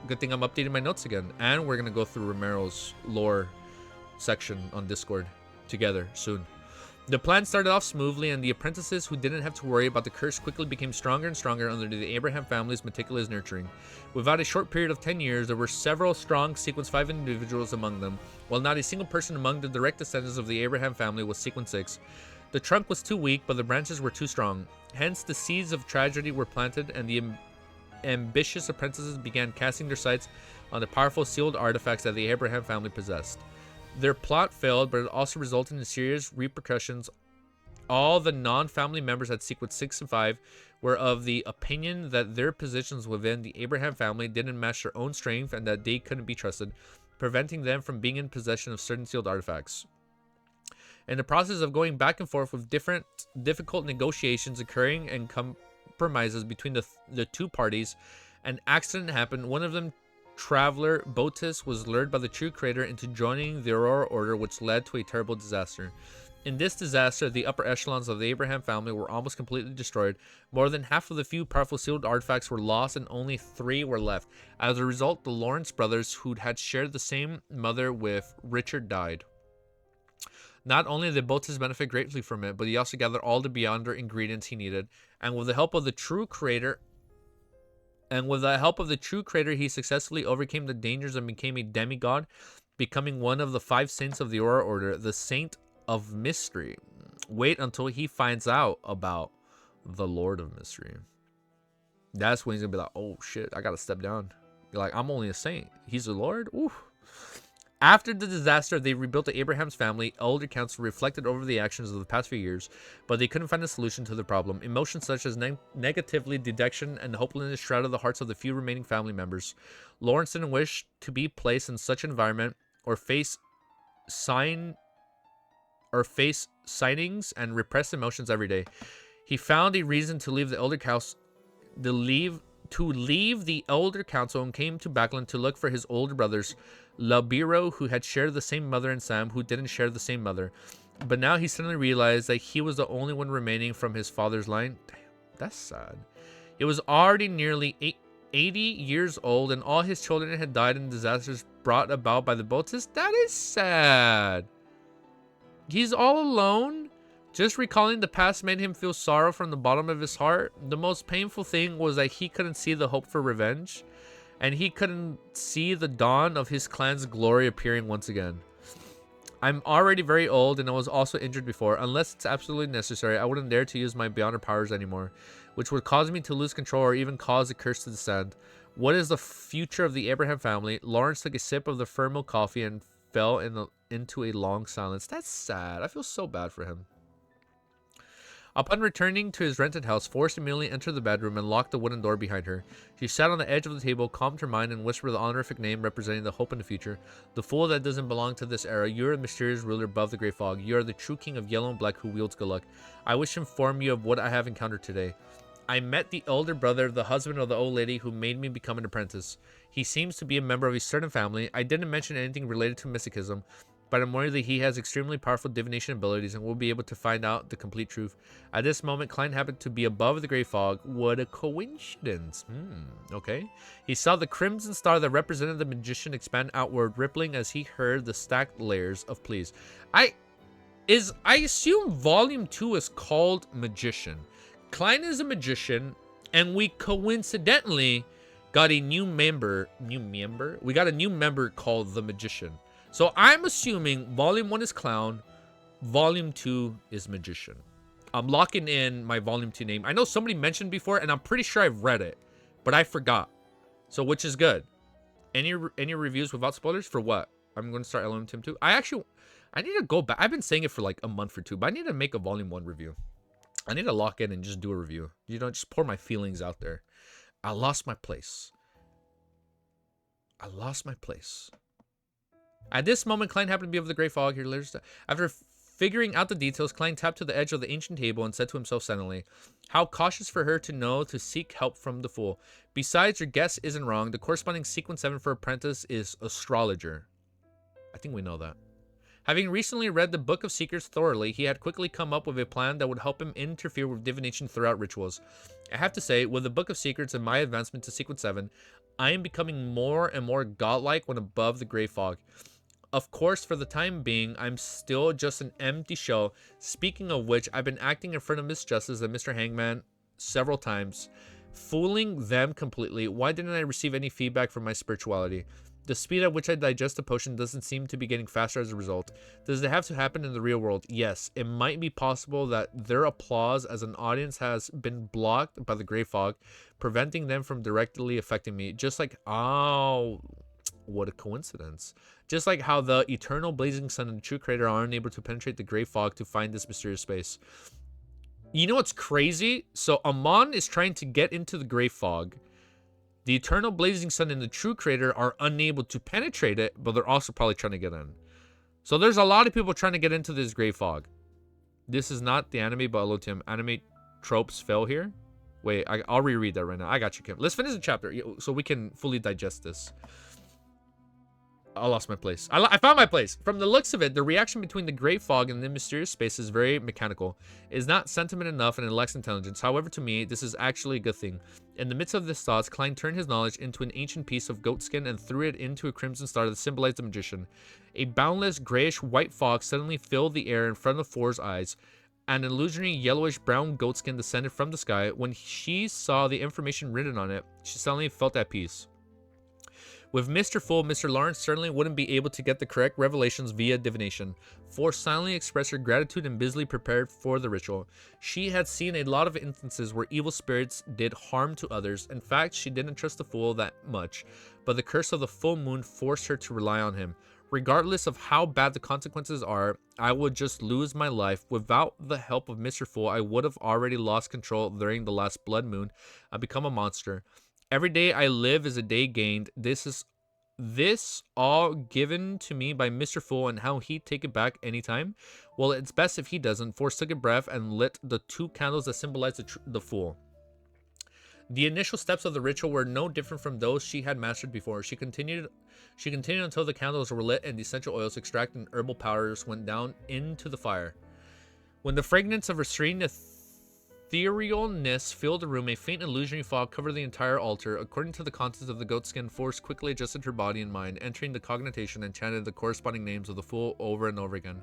Good thing I'm updating my notes again. And we're going to go through Romero's lore section on Discord together soon. The plan started off smoothly, and the apprentices who didn't have to worry about the curse quickly became stronger and stronger under the Abraham family's meticulous nurturing. Without a short period of 10 years, there were several strong Sequence 5 individuals among them, while not a single person among the direct descendants of the Abraham family was Sequence 6. The trunk was too weak, but the branches were too strong. Hence, the seeds of tragedy were planted, and the ambitious apprentices began casting their sights on the powerful sealed artifacts that the Abraham family possessed. Their plot failed, but it also resulted in serious repercussions. All the non-family members at Sequence 6 and 5 were of the opinion that their positions within the Abraham family didn't match their own strength and that they couldn't be trusted, preventing them from being in possession of certain sealed artifacts. In the process of going back and forth with difficult negotiations occurring and compromises between the two parties, an accident happened. One of them, Traveler Botis, was lured by the true creator into joining the Aurora Order, which led to a terrible disaster. In this disaster, the upper echelons of the Abraham family were almost completely destroyed. More than half of the few powerful sealed artifacts were lost, and only 3 were left. As a result, the Lawrence brothers, who had shared the same mother with Richard, died. Not only did Botis benefit greatly from it, but he also gathered all the Beyonder ingredients he needed, and with the help of the true creator, he successfully overcame the dangers and became a demigod, becoming one of the 5 saints of the Aurora Order, the Saint of Mystery. Wait until he finds out about the Lord of Mystery. That's when he's gonna be like, oh shit, I gotta step down. You're like, I'm only a saint. He's the Lord? Ooh. After the disaster, they rebuilt the Abraham's family. Elder council reflected over the actions of the past few years, but they couldn't find a solution to the problem. Emotions such as negativity, dejection, and hopelessness shrouded the hearts of the few remaining family members. Lawrence didn't wish to be placed in such an environment or face sightings and repressed emotions every day. He found a reason to leave the elder council, the elder council, and came to Backland to look for his older brothers, Labiro, who had shared the same mother, and Sam, who didn't share the same mother. But now he suddenly realized that he was the only one remaining from his father's line. Damn, that's sad. He was already nearly 80 years old, and all his children had died in disasters brought about by the Botis. That is sad. He's all alone. Just recalling the past made him feel sorrow from the bottom of his heart. The most painful thing was that he couldn't see the hope for revenge, and he couldn't see the dawn of his clan's glory appearing once again. I'm already very old and I was also injured before. Unless it's absolutely necessary, I wouldn't dare to use my beyonder powers anymore, which would cause me to lose control or even cause a curse to descend. What is the future of the Abraham family? Lawrence took a sip of the firm coffee and fell into a long silence. That's sad. I feel so bad for him. Upon returning to his rented house, Forrest immediately entered the bedroom and locked the wooden door behind her. She sat on the edge of the table, calmed her mind, and whispered the honorific name representing the hope in the future. The fool that doesn't belong to this era, you are the mysterious ruler above the great fog. You are the true king of yellow and black who wields good luck. I wish to inform you of what I have encountered today. I met the elder brother, the husband of the old lady who made me become an apprentice. He seems to be a member of a certain family. I didn't mention anything related to mysticism, but I'm worried that he has extremely powerful divination abilities and will be able to find out the complete truth. At this moment, Klein happened to be above the gray fog. What a coincidence. Okay. He saw the crimson star that represented the magician expand outward, rippling as he heard the stacked layers of pleas. I assume volume 2 is called Magician. Klein is a magician, and we coincidentally got a new member. We got a new member called the Magician. So I'm assuming volume 1 is Clown, volume 2 is Magician. I'm locking in my volume 2 name. I know somebody mentioned before, and I'm pretty sure I've read it, but I forgot. So which is good. Any reviews without spoilers for what? I'm going to start LM Tim 2. I need to go back. I've been saying it for like a month or two, but I need to make a volume 1 review. I need to lock in and just do a review. You know, just pour my feelings out there. I lost my place. I lost my place. At this moment, Klein happened to be over the great fog here. After figuring out the details, Klein tapped to the edge of the ancient table and said to himself silently, how cautious for her to know to seek help from the fool. Besides, your guess isn't wrong. The corresponding sequence 7 for apprentice is astrologer. I think we know that. Having recently read the Book of Secrets thoroughly, he had quickly come up with a plan that would help him interfere with divination throughout rituals. I have to say, with the Book of Secrets and my advancement to sequence 7, I am becoming more and more godlike when above the gray fog. Of course, for the time being, I'm still just an empty shell. Speaking of which, I've been acting in front of Miss Justice and Mr. Hangman several times, fooling them completely. Why didn't I receive any feedback from my spirituality? The speed at which I digest the potion doesn't seem to be getting faster as a result. Does it have to happen in the real world? Yes. It might be possible that their applause as an audience has been blocked by the gray fog, preventing them from directly affecting me. Just like, oh, what a coincidence. Just like how the eternal blazing sun and the true creator are unable to penetrate the gray fog to find this mysterious space. You know what's crazy? So Amon is trying to get into the gray fog. The eternal blazing sun and the true creator are unable to penetrate it, but they're also probably trying to get in. So there's a lot of people trying to get into this gray fog. This is not the anime, but hello Tim. Anime tropes fail here. Wait, I'll reread that right now. I got you, Kim. Let's finish the chapter so we can fully digest this. I lost my place. I found my place. From the looks of it, the reaction between the gray fog and the mysterious space is very mechanical. It is not sentiment enough and it lacks intelligence. However, to me, this is actually a good thing. In the midst of this thoughts, Klein turned his knowledge into an ancient piece of goat skin and threw it into a crimson star that symbolized the magician. A boundless grayish-white fog suddenly filled the air in front of Four's eyes. An illusory yellowish-brown goatskin descended from the sky. When she saw the information written on it, she suddenly felt at peace. With Mr. Fool, Mr. Lawrence certainly wouldn't be able to get the correct revelations via divination. For silently expressed her gratitude and busily prepared for the ritual. She had seen a lot of instances where evil spirits did harm to others. In fact, she didn't trust the Fool that much, but the curse of the full moon forced her to rely on him. Regardless of how bad the consequences are, I would just lose my life. Without the help of Mr. Fool, I would have already lost control during the last blood moon and become a monster. Every day I live is a day gained. This all given to me by Mr. Fool, and how he'd take it back anytime? Well, it's best if he doesn't. Force took a breath and lit the 2 candles that symbolize the Fool. The initial steps of the ritual were no different from those she had mastered before. She continued until the candles were lit and the essential oils extracted and herbal powders went down into the fire. When the fragrance of her serene etherealness filled the room, a faint illusionary fog covered the entire altar. According to the contents of the goatskin, Force quickly adjusted her body and mind, entering the cognition and chanted the corresponding names of the Fool over and over again.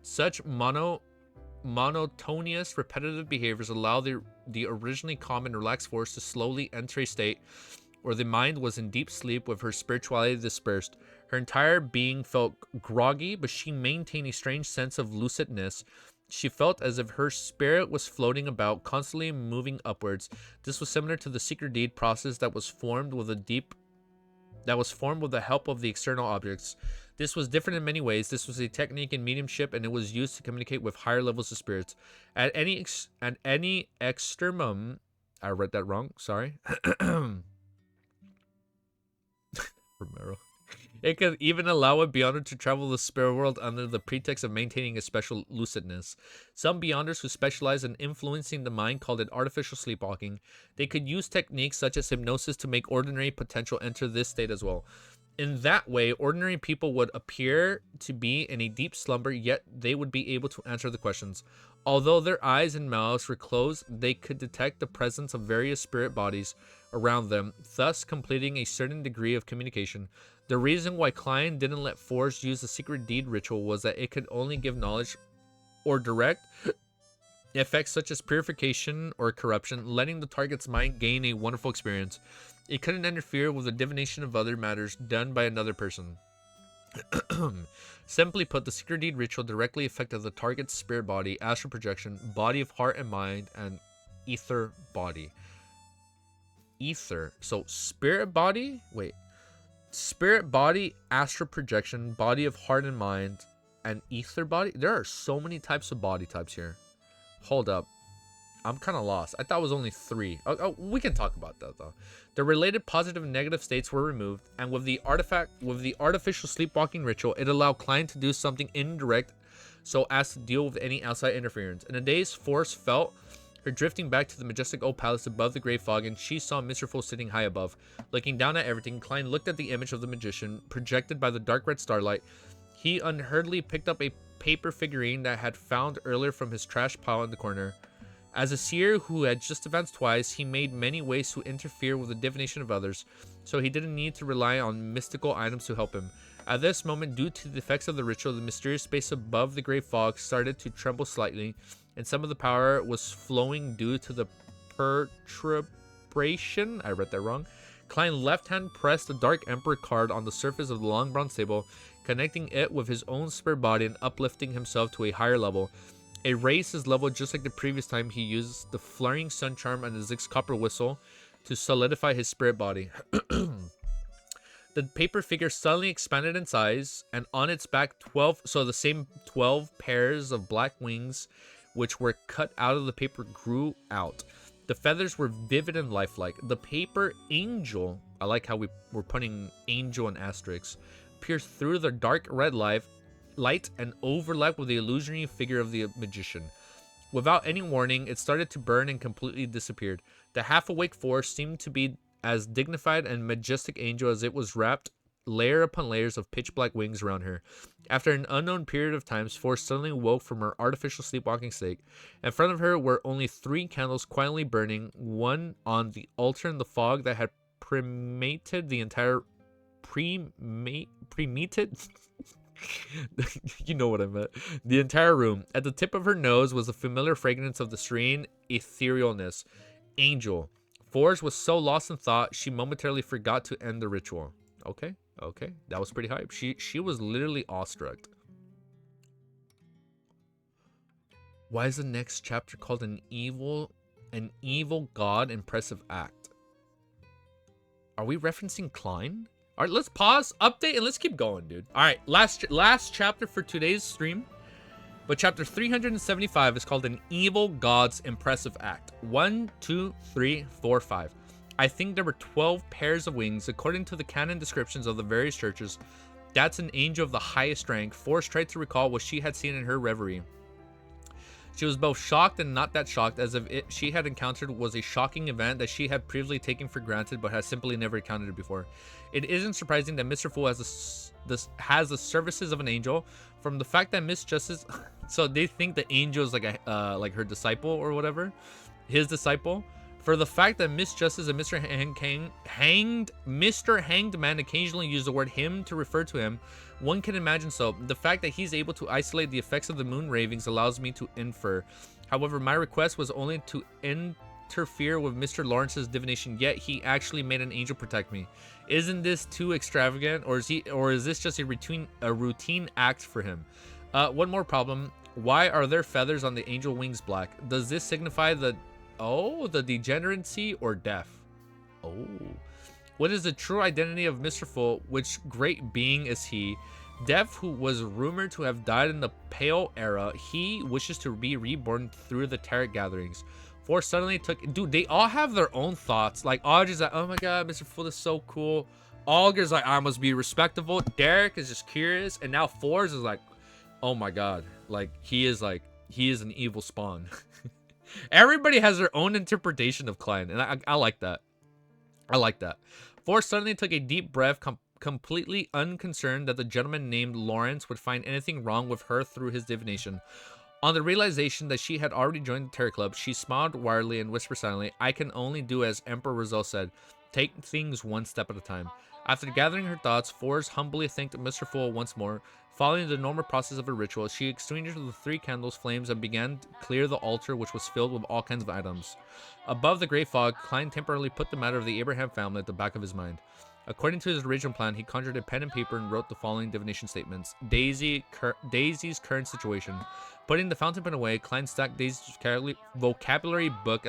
Such monotonous, repetitive behaviors allow the originally calm and relaxed Force to slowly enter a state where the mind was in deep sleep with her spirituality dispersed. Her entire being felt groggy, but she maintained a strange sense of lucidness. She felt as if her spirit was floating about, constantly moving upwards. This was similar to the secret deed process that was formed with the help of the external objects. This was different in many ways. This was a technique in mediumship, and it was used to communicate with higher levels of spirits. At any extremum, I read that wrong. Sorry. Romero. It could even allow a Beyonder to travel the spirit world under the pretext of maintaining a special lucidness. Some Beyonders who specialize in influencing the mind called it artificial sleepwalking. They could use techniques such as hypnosis to make ordinary potential enter this state as well. In that way, ordinary people would appear to be in a deep slumber, yet they would be able to answer the questions. Although their eyes and mouths were closed, they could detect the presence of various spirit bodies around them, thus completing a certain degree of communication. The reason why Klein didn't let Forrest use the secret deed ritual was that it could only give knowledge or direct effects such as purification or corruption, letting the target's mind gain a wonderful experience. It couldn't interfere with the divination of other matters done by another person. Simply put, the secret deed ritual directly affected the target's spirit body, astral projection, body of heart and mind, and ether body. Ether. So spirit body? Wait. Spirit body, astral projection, body of heart and mind, and ether body? There are so many types of body types here. Hold up. I'm kind of lost. I thought it was only 3. Oh, we can talk about that though. The related positive and negative states were removed, and with the artificial sleepwalking ritual, it allowed Klein to do something indirect so as to deal with any outside interference. In a daze, Force felt her drifting back to the majestic old palace above the gray fog, and she saw Mr. Fool sitting high above. Looking down at everything, Klein looked at the image of the magician, projected by the dark red starlight. He unhurriedly picked up a paper figurine that had found earlier from his trash pile in the corner. As a seer who had just advanced twice, he made many ways to interfere with the divination of others, so he didn't need to rely on mystical items to help him. At this moment, due to the effects of the ritual, the mysterious space above the gray fog started to tremble slightly, and some of the power was flowing due to the perturbation. I read that wrong. Klein left hand pressed the Dark Emperor card on the surface of the long bronze table, connecting it with his own spirit body and uplifting himself to a higher level. It raised his level just like the previous time he used the flaring sun charm and the Zig's copper whistle to solidify his spirit body. The paper figure suddenly expanded in size, and on its back the same 12 pairs of black wings which were cut out of the paper grew out. The feathers were vivid and lifelike. The paper angel, I like how we're putting angel and asterisks, pierced through the dark red light and overlapped with the illusionary figure of the magician. Without any warning, it started to burn and completely disappeared. The half-awake force seemed to be as dignified and majestic angel as it was wrapped layer upon layers of pitch-black wings around her. After an unknown period of time, Force suddenly woke from her artificial sleepwalking state. In front of her were only 3 candles quietly burning, one on the altar in the fog that had premated the entire premated you know what I meant. The entire room. At the tip of her nose was the familiar fragrance of the serene etherealness. Angel. Forge was so lost in thought, she momentarily forgot to end the ritual. Okay. That was pretty hype. She was literally awestruck. Why is the next chapter called an evil god impressive act? Are we referencing Klein? All right, let's pause, update, and let's keep going, dude. All right, last chapter for today's stream. But chapter 375 is called an evil god's impressive act. 1, 2, 3, 4, 5. I think there were 12 pairs of wings. According to the canon descriptions of the various churches, that's an angel of the highest rank. Force tried to recall what she had seen in her reverie. She was both shocked and not that shocked, as if she had encountered was a shocking event that she had previously taken for granted but had simply never encountered it before. It isn't surprising that Mr. Fool has the services of an angel. From the fact that Miss Justice, so they think the angel is like her disciple or whatever, his disciple. For the fact that Miss Justice and Mr. Hanged Man occasionally use the word him to refer to him, one can imagine so. The fact that he's able to isolate the effects of the moon ravings allows me to infer. However, my request was only to interfere with Mr. Lawrence's divination, yet he actually made an angel protect me. Isn't this too extravagant, or is this just a routine act for him? One more problem. Why are there feathers on the angel wings black? Does this signify the degeneracy or death? Oh. What is the true identity of Mr. Full? Which great being is he? Dev, who was rumored to have died in the Pale Era, he wishes to be reborn through the Tarot gatherings. Four suddenly took... Dude, they all have their own thoughts. Like, Audrey's like, oh my god, Mr. Full is so cool. Olga's like, I must be respectable. Derek is just curious. And now Fours is like, oh my god. Like, he is an evil spawn. Everybody has their own interpretation of Klein. And I like that. I like that. Four suddenly took a deep breath, completely unconcerned that the gentleman named Lawrence would find anything wrong with her through his divination. On the realization that she had already joined the Terror Club, she smiled wildly and whispered silently, I can only do as Emperor Rizal said, take things one step at a time. After gathering her thoughts, Fours humbly thanked Mr. Fool once more. Following the normal process of a ritual, she extinguished the 3 candles' flames and began to clear the altar, which was filled with all kinds of items. Above the gray fog, Klein temporarily put the matter of the Abraham family at the back of his mind. According to his original plan, he conjured a pen and paper and wrote the following divination statements. Daisy's current situation. Putting the fountain pen away, Klein stacked Daisy's vocabulary book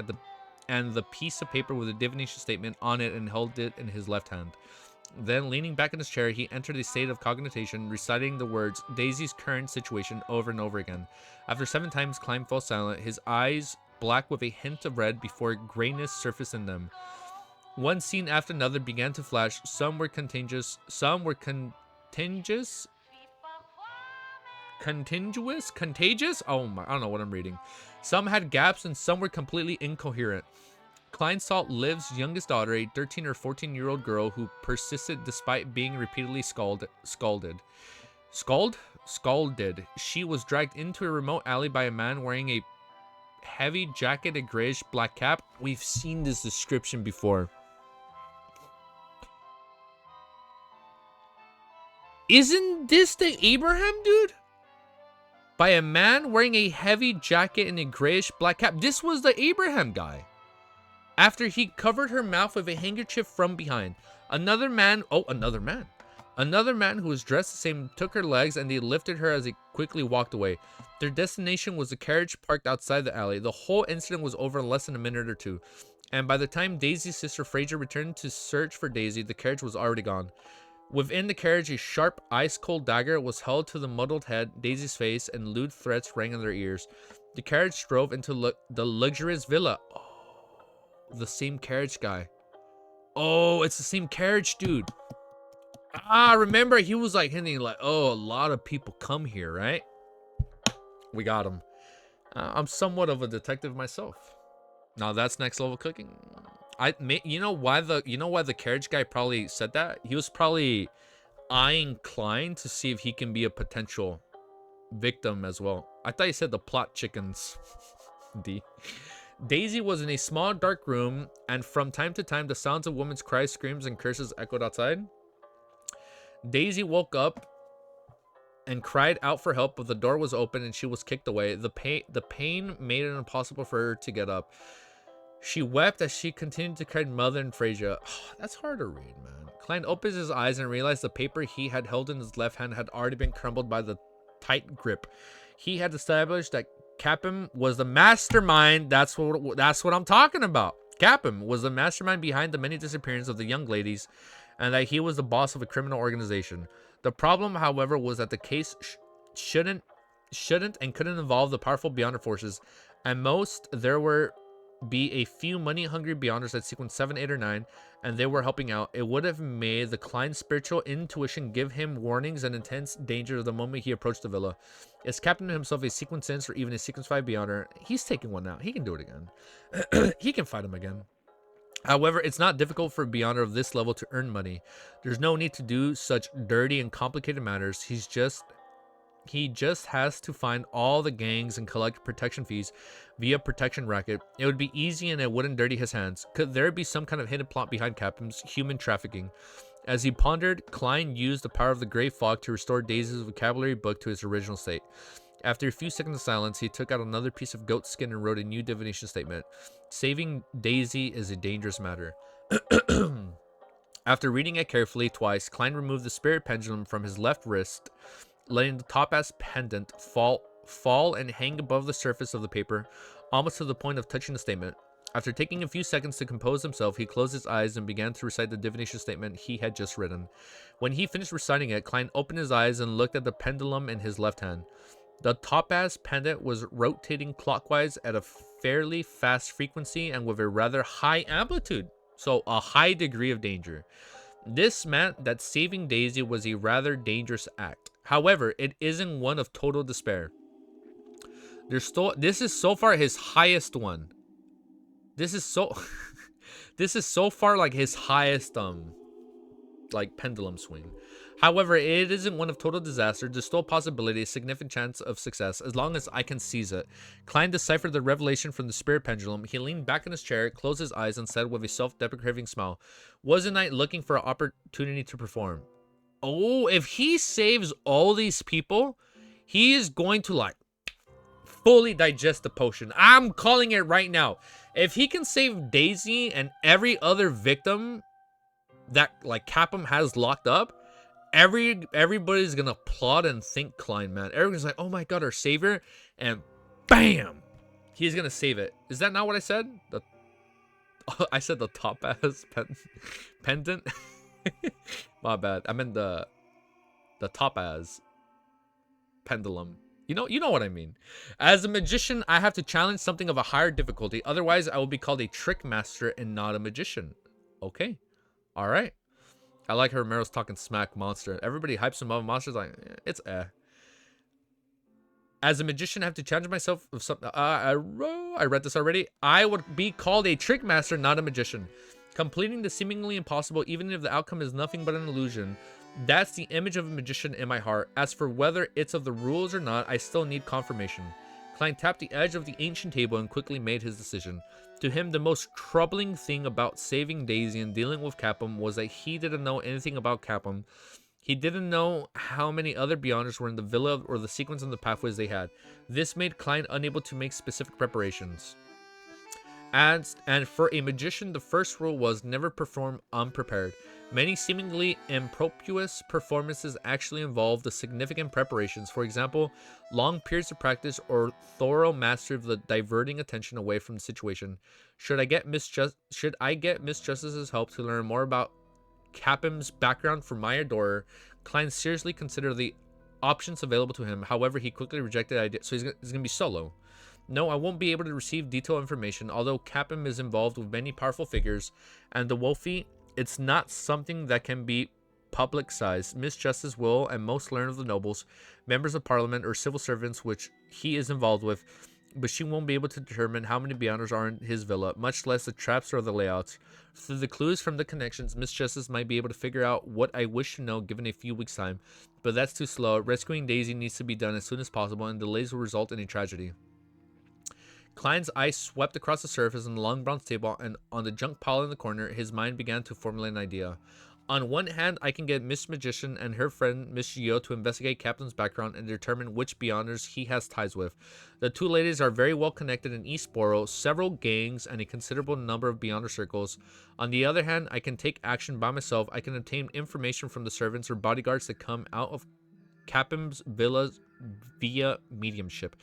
and the piece of paper with a divination statement on it and held it in his left hand. Then, leaning back in his chair, he entered a state of cognition, reciting the words, Daisy's current situation, over and over again. After 7 times, Klein fell silent, his eyes black with a hint of red before grayness surfaced in them. One scene after another began to flash. Some were contagious. Some were contagious? Oh my, I don't know what I'm reading. Some had gaps and some were completely incoherent. Klein saw Liv's youngest daughter, a 13 or 14-year-old girl who persisted despite being repeatedly scalded. She was dragged into a remote alley by a man wearing a heavy jacket, a grayish black cap. We've seen this description before. Isn't this the Abraham dude? By a man wearing a heavy jacket and a grayish black cap. This was the Abraham guy. After he covered her mouth with a handkerchief from behind. Another man who was dressed the same took her legs and they lifted her as they quickly walked away. Their destination was a carriage parked outside the alley. The whole incident was over in less than a minute or two. And by the time Daisy's sister Fraser returned to search for Daisy, the carriage was already gone. Within the carriage, a sharp, ice-cold dagger was held to the muddled head, Daisy's face, and lewd threats rang in their ears. The carriage drove into the luxurious villa. Oh, the same carriage guy. Oh, it's the same carriage dude. Ah, remember, he was like hinting like, oh, a lot of people come here, right? We got him. I'm somewhat of a detective myself. Now that's next level cooking. You know why the carriage guy probably said that? He was probably eyeing Klein to see if he can be a potential victim as well. I thought he said the plot chickens. D. Daisy was in a small dark room, and from time to time the sounds of women's cries, screams, and curses echoed outside. Daisy woke up and cried out for help, but the door was open and she was kicked away. The pain made it impossible for her to get up. She wept as she continued to cry Mother and Frasier. Oh, that's hard to read, man. Klein opens his eyes and realized the paper he had held in his left hand had already been crumbled by the tight grip. He had established that Capim was the mastermind. That's what I'm talking about. Capim was the mastermind behind the many disappearances of the young ladies, and that he was the boss of a criminal organization. The problem, however, was that the case shouldn't and couldn't involve the powerful Beyonder forces. At most, there were be a few money-hungry Beyonders at sequence 7, 8, or 9, and they were helping out. It would have made the Klein's spiritual intuition give him warnings and intense danger the moment he approached the villa. Is Captain himself a sequence 6 or even a sequence 5 Beyonder? He's taking one now. He can do it again. He can fight him again. However, it's not difficult for a Beyonder of this level to earn money. There's no need to do such dirty and complicated matters. He just has to find all the gangs and collect protection fees via protection racket. It would be easy and it wouldn't dirty his hands. Could there be some kind of hidden plot behind Capim's human trafficking? As he pondered, Klein used the power of the gray fog to restore Daisy's vocabulary book to its original state. After a few seconds of silence, he took out another piece of goat skin and wrote a new divination statement. Saving Daisy is a dangerous matter. After reading it carefully twice, Klein removed the spirit pendulum from his left wrist, letting the topaz pendant fall and hang above the surface of the paper, almost to the point of touching the statement. After taking a few seconds to compose himself, he closed his eyes and began to recite the divination statement he had just written. When he finished reciting it, Klein opened his eyes and looked at the pendulum in his left hand. The topaz pendant was rotating clockwise at a fairly fast frequency and with a rather high amplitude, so a high degree of danger. This meant that saving Daisy was a rather dangerous act. However, it isn't one of total despair. This is so far his highest one. This is so this is so far like his highest like pendulum swing. However, it isn't one of total disaster. There's still a possibility, a significant chance of success, as long as I can seize it. Klein deciphered the revelation from the spirit pendulum. He leaned back in his chair, closed his eyes, and said with a self-deprecating smile, "Wasn't I looking for an opportunity to perform?" Oh, if he saves all these people, he is going to like fully digest the potion. I'm calling it right now. If he can save Daisy and every other victim that like Capum has locked up, everybody's gonna applaud and thank Klein, man. Everyone's like, oh my god, our savior, and bam, he's gonna save it. Is that not what I said? I said the topaz pendant. My bad. I meant the topaz pendulum. You know what I mean. As a magician, I have to challenge something of a higher difficulty. Otherwise, I will be called a trick master and not a magician. Okay. All right. I like how Romero's talking smack monster. Everybody hypes him up. Monster's like, it's eh. As a magician, I have to challenge myself of something. I read this already. I would be called a trick master, not a magician. Completing the seemingly impossible, even if the outcome is nothing but an illusion. That's the image of a magician in my heart. As for whether it's of the rules or not, I still need confirmation. Klein tapped the edge of the ancient table and quickly made his decision. To him, the most troubling thing about saving Daisy and dealing with Capum was that he didn't know anything about Capum. He didn't know how many other Beyonders were in the villa or the sequence of the pathways they had. This made Klein unable to make specific preparations. And for a magician, the first rule was never perform unprepared. Many seemingly impromptuous performances actually involved the significant preparations. For example, long periods of practice or thorough mastery of the diverting attention away from the situation. Should I get Miss Justice's help to learn more about Capum's background for my adorer? Klein seriously considered the options available to him. However, he quickly rejected the idea. So he's gonna be solo. No, I won't be able to receive detailed information, although Capum is involved with many powerful figures, and the Wolfie, it's not something that can be publicized. Miss Justice will, and most learn of the nobles, members of parliament, or civil servants which he is involved with, but she won't be able to determine how many Beyonders are in his villa, much less the traps or the layouts. Through the clues from the connections, Miss Justice might be able to figure out what I wish to know given a few weeks' time, but that's too slow. Rescuing Daisy needs to be done as soon as possible, and delays will result in a tragedy. Klein's eyes swept across the surface on the long bronze table, and on the junk pile in the corner, his mind began to formulate an idea. On one hand, I can get Miss Magician and her friend Miss Gio to investigate Captain's background and determine which Beyonders he has ties with. The two ladies are very well connected in East Borough, several gangs, and a considerable number of Beyonder circles. On the other hand, I can take action by myself. I can obtain information from the servants or bodyguards that come out of Captain's villas via mediumship.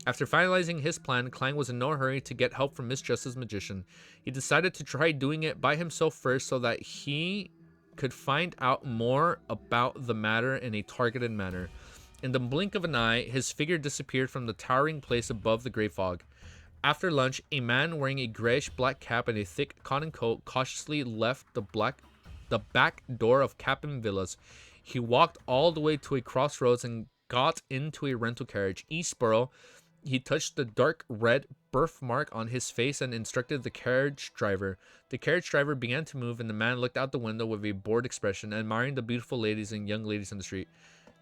After finalizing his plan, Klein was in no hurry to get help from Miss Justice's magician. He decided to try doing it by himself first so that he could find out more about the matter in a targeted manner. In the blink of an eye, his figure disappeared from the towering place above the gray fog. After lunch, a man wearing a grayish-black cap and a thick cotton coat cautiously left the back door of Captain Villas. He walked all the way to a crossroads and got into a rental carriage. Eastboro. He touched the dark red birthmark on his face and instructed the carriage driver. The carriage driver began to move, and the man looked out the window with a bored expression, admiring the beautiful ladies and young ladies in the street.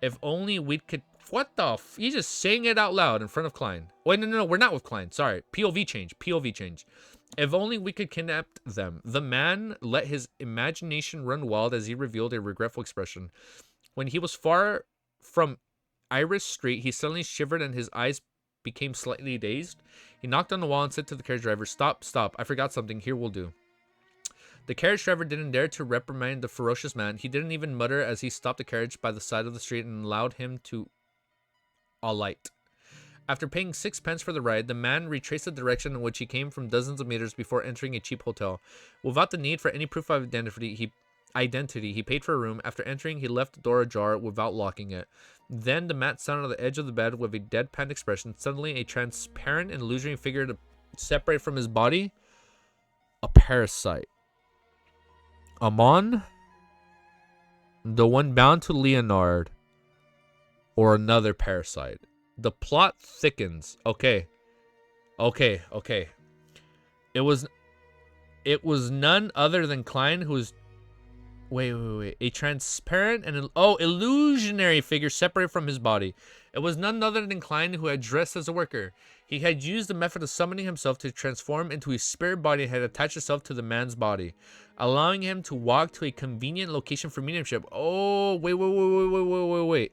If only we could... What the f... He's just saying it out loud in front of Klein. Wait, no, we're not with Klein. Sorry. POV change. If only we could kidnap them. The man let his imagination run wild as he revealed a regretful expression. When he was far from Iris Street, he suddenly shivered and his eyes became slightly dazed. He knocked on the wall and said to the carriage driver, "Stop, stop. I forgot something. Here will do." The carriage driver didn't dare to reprimand the ferocious man. He didn't even mutter as he stopped the carriage by the side of the street and allowed him to alight. After paying 6 pence for the ride, the man retraced the direction in which he came from dozens of meters before entering a cheap hotel. Without the need for any proof of identity, he paid for a room. After entering, he left the door ajar without locking it. Then the mat sat on the edge of the bed with a deadpan expression. Suddenly, a transparent and illusory figure to separate from his body. A parasite. Amon? The one bound to Leonard? Or another parasite? The plot thickens. Okay. It was none other than Klein who was... Wait. A transparent and... illusionary figure separated from his body. It was none other than Klein who had dressed as a worker. He had used the method of summoning himself to transform into a spirit body and had attached itself to the man's body, allowing him to walk to a convenient location for mediumship. Oh, wait.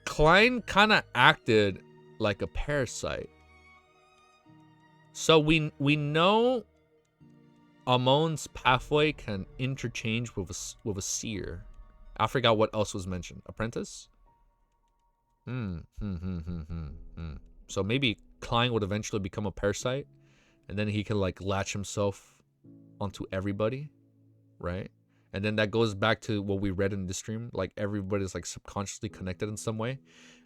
Klein kind of acted like a parasite. So we know Amon's pathway can interchange with a seer. I forgot what else was mentioned. Apprentice? So maybe Klein would eventually become a parasite, and then he can like latch himself onto everybody, right? And then that goes back to what we read in this stream. Like everybody's like subconsciously connected in some way,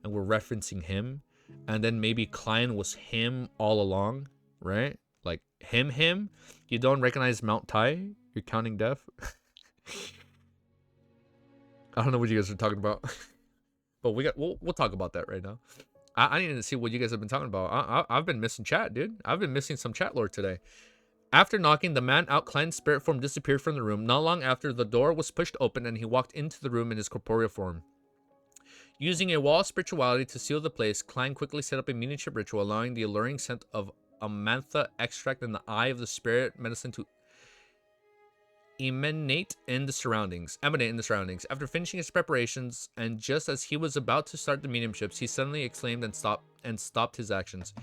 and we're referencing him. And then maybe Klein was him all along, right? Like him. You don't recognize Mount Tai? You're counting death. I don't know what you guys are talking about, but we'll talk about that right now. I need to see what you guys have been talking about. I've been missing chat, dude. I've been missing some chat lore today. After knocking, the man out Klein's spirit form disappeared from the room. Not long after, the door was pushed open and he walked into the room in his corporeal form. Using a wall of spirituality to seal the place, Klein quickly set up a mediumship ritual, allowing the alluring scent of amantha extract in the eye of the spirit medicine to emanate in the surroundings. After finishing his preparations, and just as he was about to start the mediumships, he suddenly exclaimed and stopped his actions.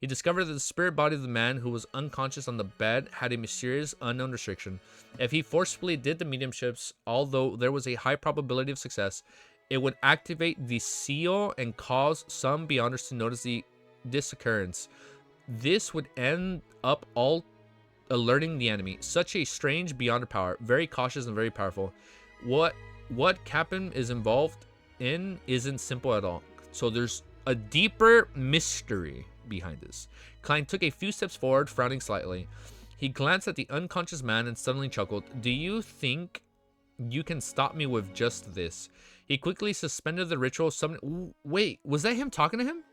He discovered that the spirit body of the man who was unconscious on the bed had a mysterious unknown restriction. If he forcefully did the mediumships, although there was a high probability of success, it would activate the seal and cause some beyonders to notice this occurrence. This would end up all alerting the enemy. Such a strange beyonder power, very cautious and very powerful. What Captain is involved in isn't simple at all. So there's a deeper mystery behind this. Klein took a few steps forward, frowning slightly. He glanced at the unconscious man and suddenly chuckled. "Do you think you can stop me with just this?" He quickly suspended the ritual. Wait, was that him talking to him?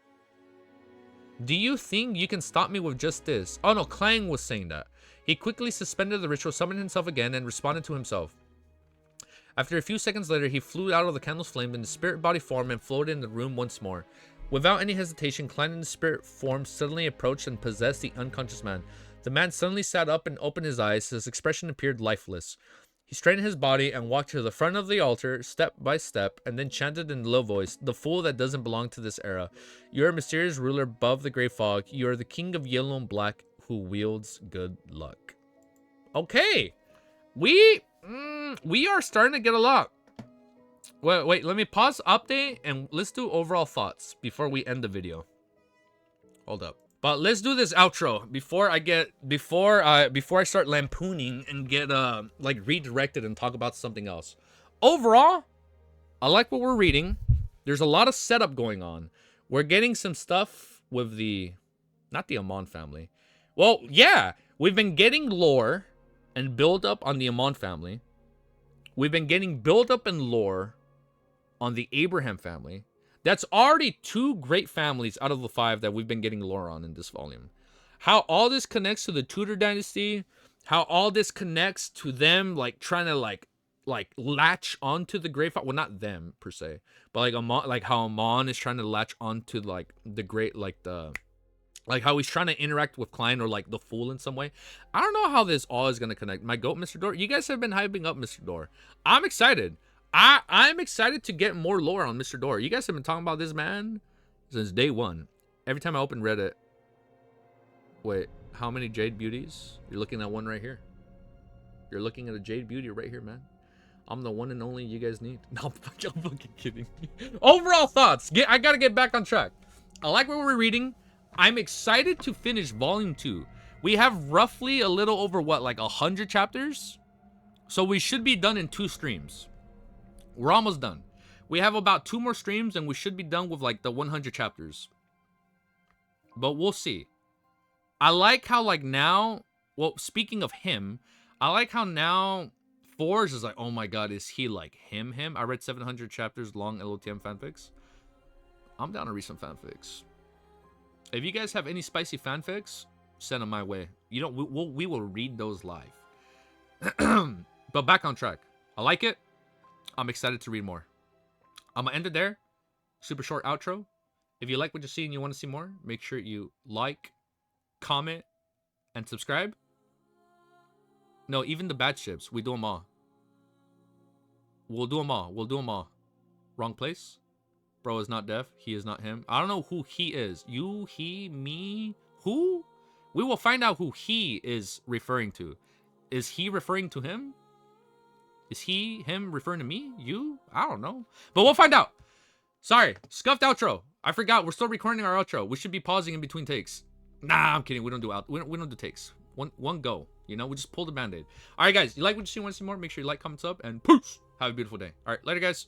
"Do you think you can stop me with just this?" Oh no, Klein was saying that. He quickly suspended the ritual, summoned himself again, and responded to himself. After a few seconds later, he flew out of the candle's flame in the spirit body form and floated in the room once more. Without any hesitation, Klein in the spirit form suddenly approached and possessed the unconscious man. The man suddenly sat up and opened his eyes. His expression appeared lifeless. He straightened his body and walked to the front of the altar, step by step, and then chanted in a low voice, "The fool that doesn't belong to this era. You are a mysterious ruler above the gray fog. You are the king of yellow and black who wields good luck." Okay. We are starting to get a lot. Wait, let me pause update and let's do overall thoughts before we end the video. Hold up. But let's do this outro before I start lampooning and get like redirected and talk about something else. Overall, I like what we're reading. There's a lot of setup going on. We're getting some stuff with not the Amon family. Well, yeah, we've been getting lore and build up on the Amon family. We've been getting build up and lore on the Abraham family. That's already 2 great families out of the 5 that we've been getting lore on in this volume. How all this connects to the Tudor dynasty, how all this connects to them like trying to like latch onto the great father. Well, not them per se, but like Amon, like how Amon is trying to latch onto like the great, like the Like how he's trying to interact with Klein or like the Fool in some way. I don't know how this all is gonna connect. My goat, Mr. Door. You guys have been hyping up Mr. Door. I'm excited. I'm excited to get more lore on Mr. Door. You guys have been talking about this man since day one. Every time I open Reddit. Wait, how many Jade Beauties? You're looking at one right here. You're looking at a Jade Beauty right here, man. I'm the one and only you guys need. No, I'm fucking kidding. Overall thoughts. I gotta get back on track. I like what we're reading. I'm excited to finish volume 2. We have roughly a little over what, like 100 chapters? So we should be done in 2 streams. We're almost done. We have about 2 more streams and we should be done with like the 100 chapters. But we'll see. I like how like now, well, speaking of him, I like how now Forge is like, oh my god, is he like him? I read 700 chapters long LOTM fanfics. I'm down to read some fanfics. If you guys have any spicy fanfics, send them my way. You know, we will read those live. But back on track. I like it. I'm excited to read more. I'm gonna end it there. Super short outro. If you like what you see and you want to see more, make sure you like, comment, and subscribe. No, even the bad ships, we do them all. We'll do them all. We'll do them all. Wrong place. Bro is not deaf. He is not him. I don't know who he is. You, he, me, who? We will find out who he is referring to. Is he referring to him? Is him referring to me? You? I don't know. But we'll find out. Sorry. Scuffed outro. I forgot. We're still recording our outro. We should be pausing in between takes. Nah, I'm kidding. We don't do we don't do takes. One go. You know, we just pull the band-aid. All right, guys. You like what you see? Want to see more? Make sure you like, comment, sub, and peace. Have a beautiful day. All right. Later, guys.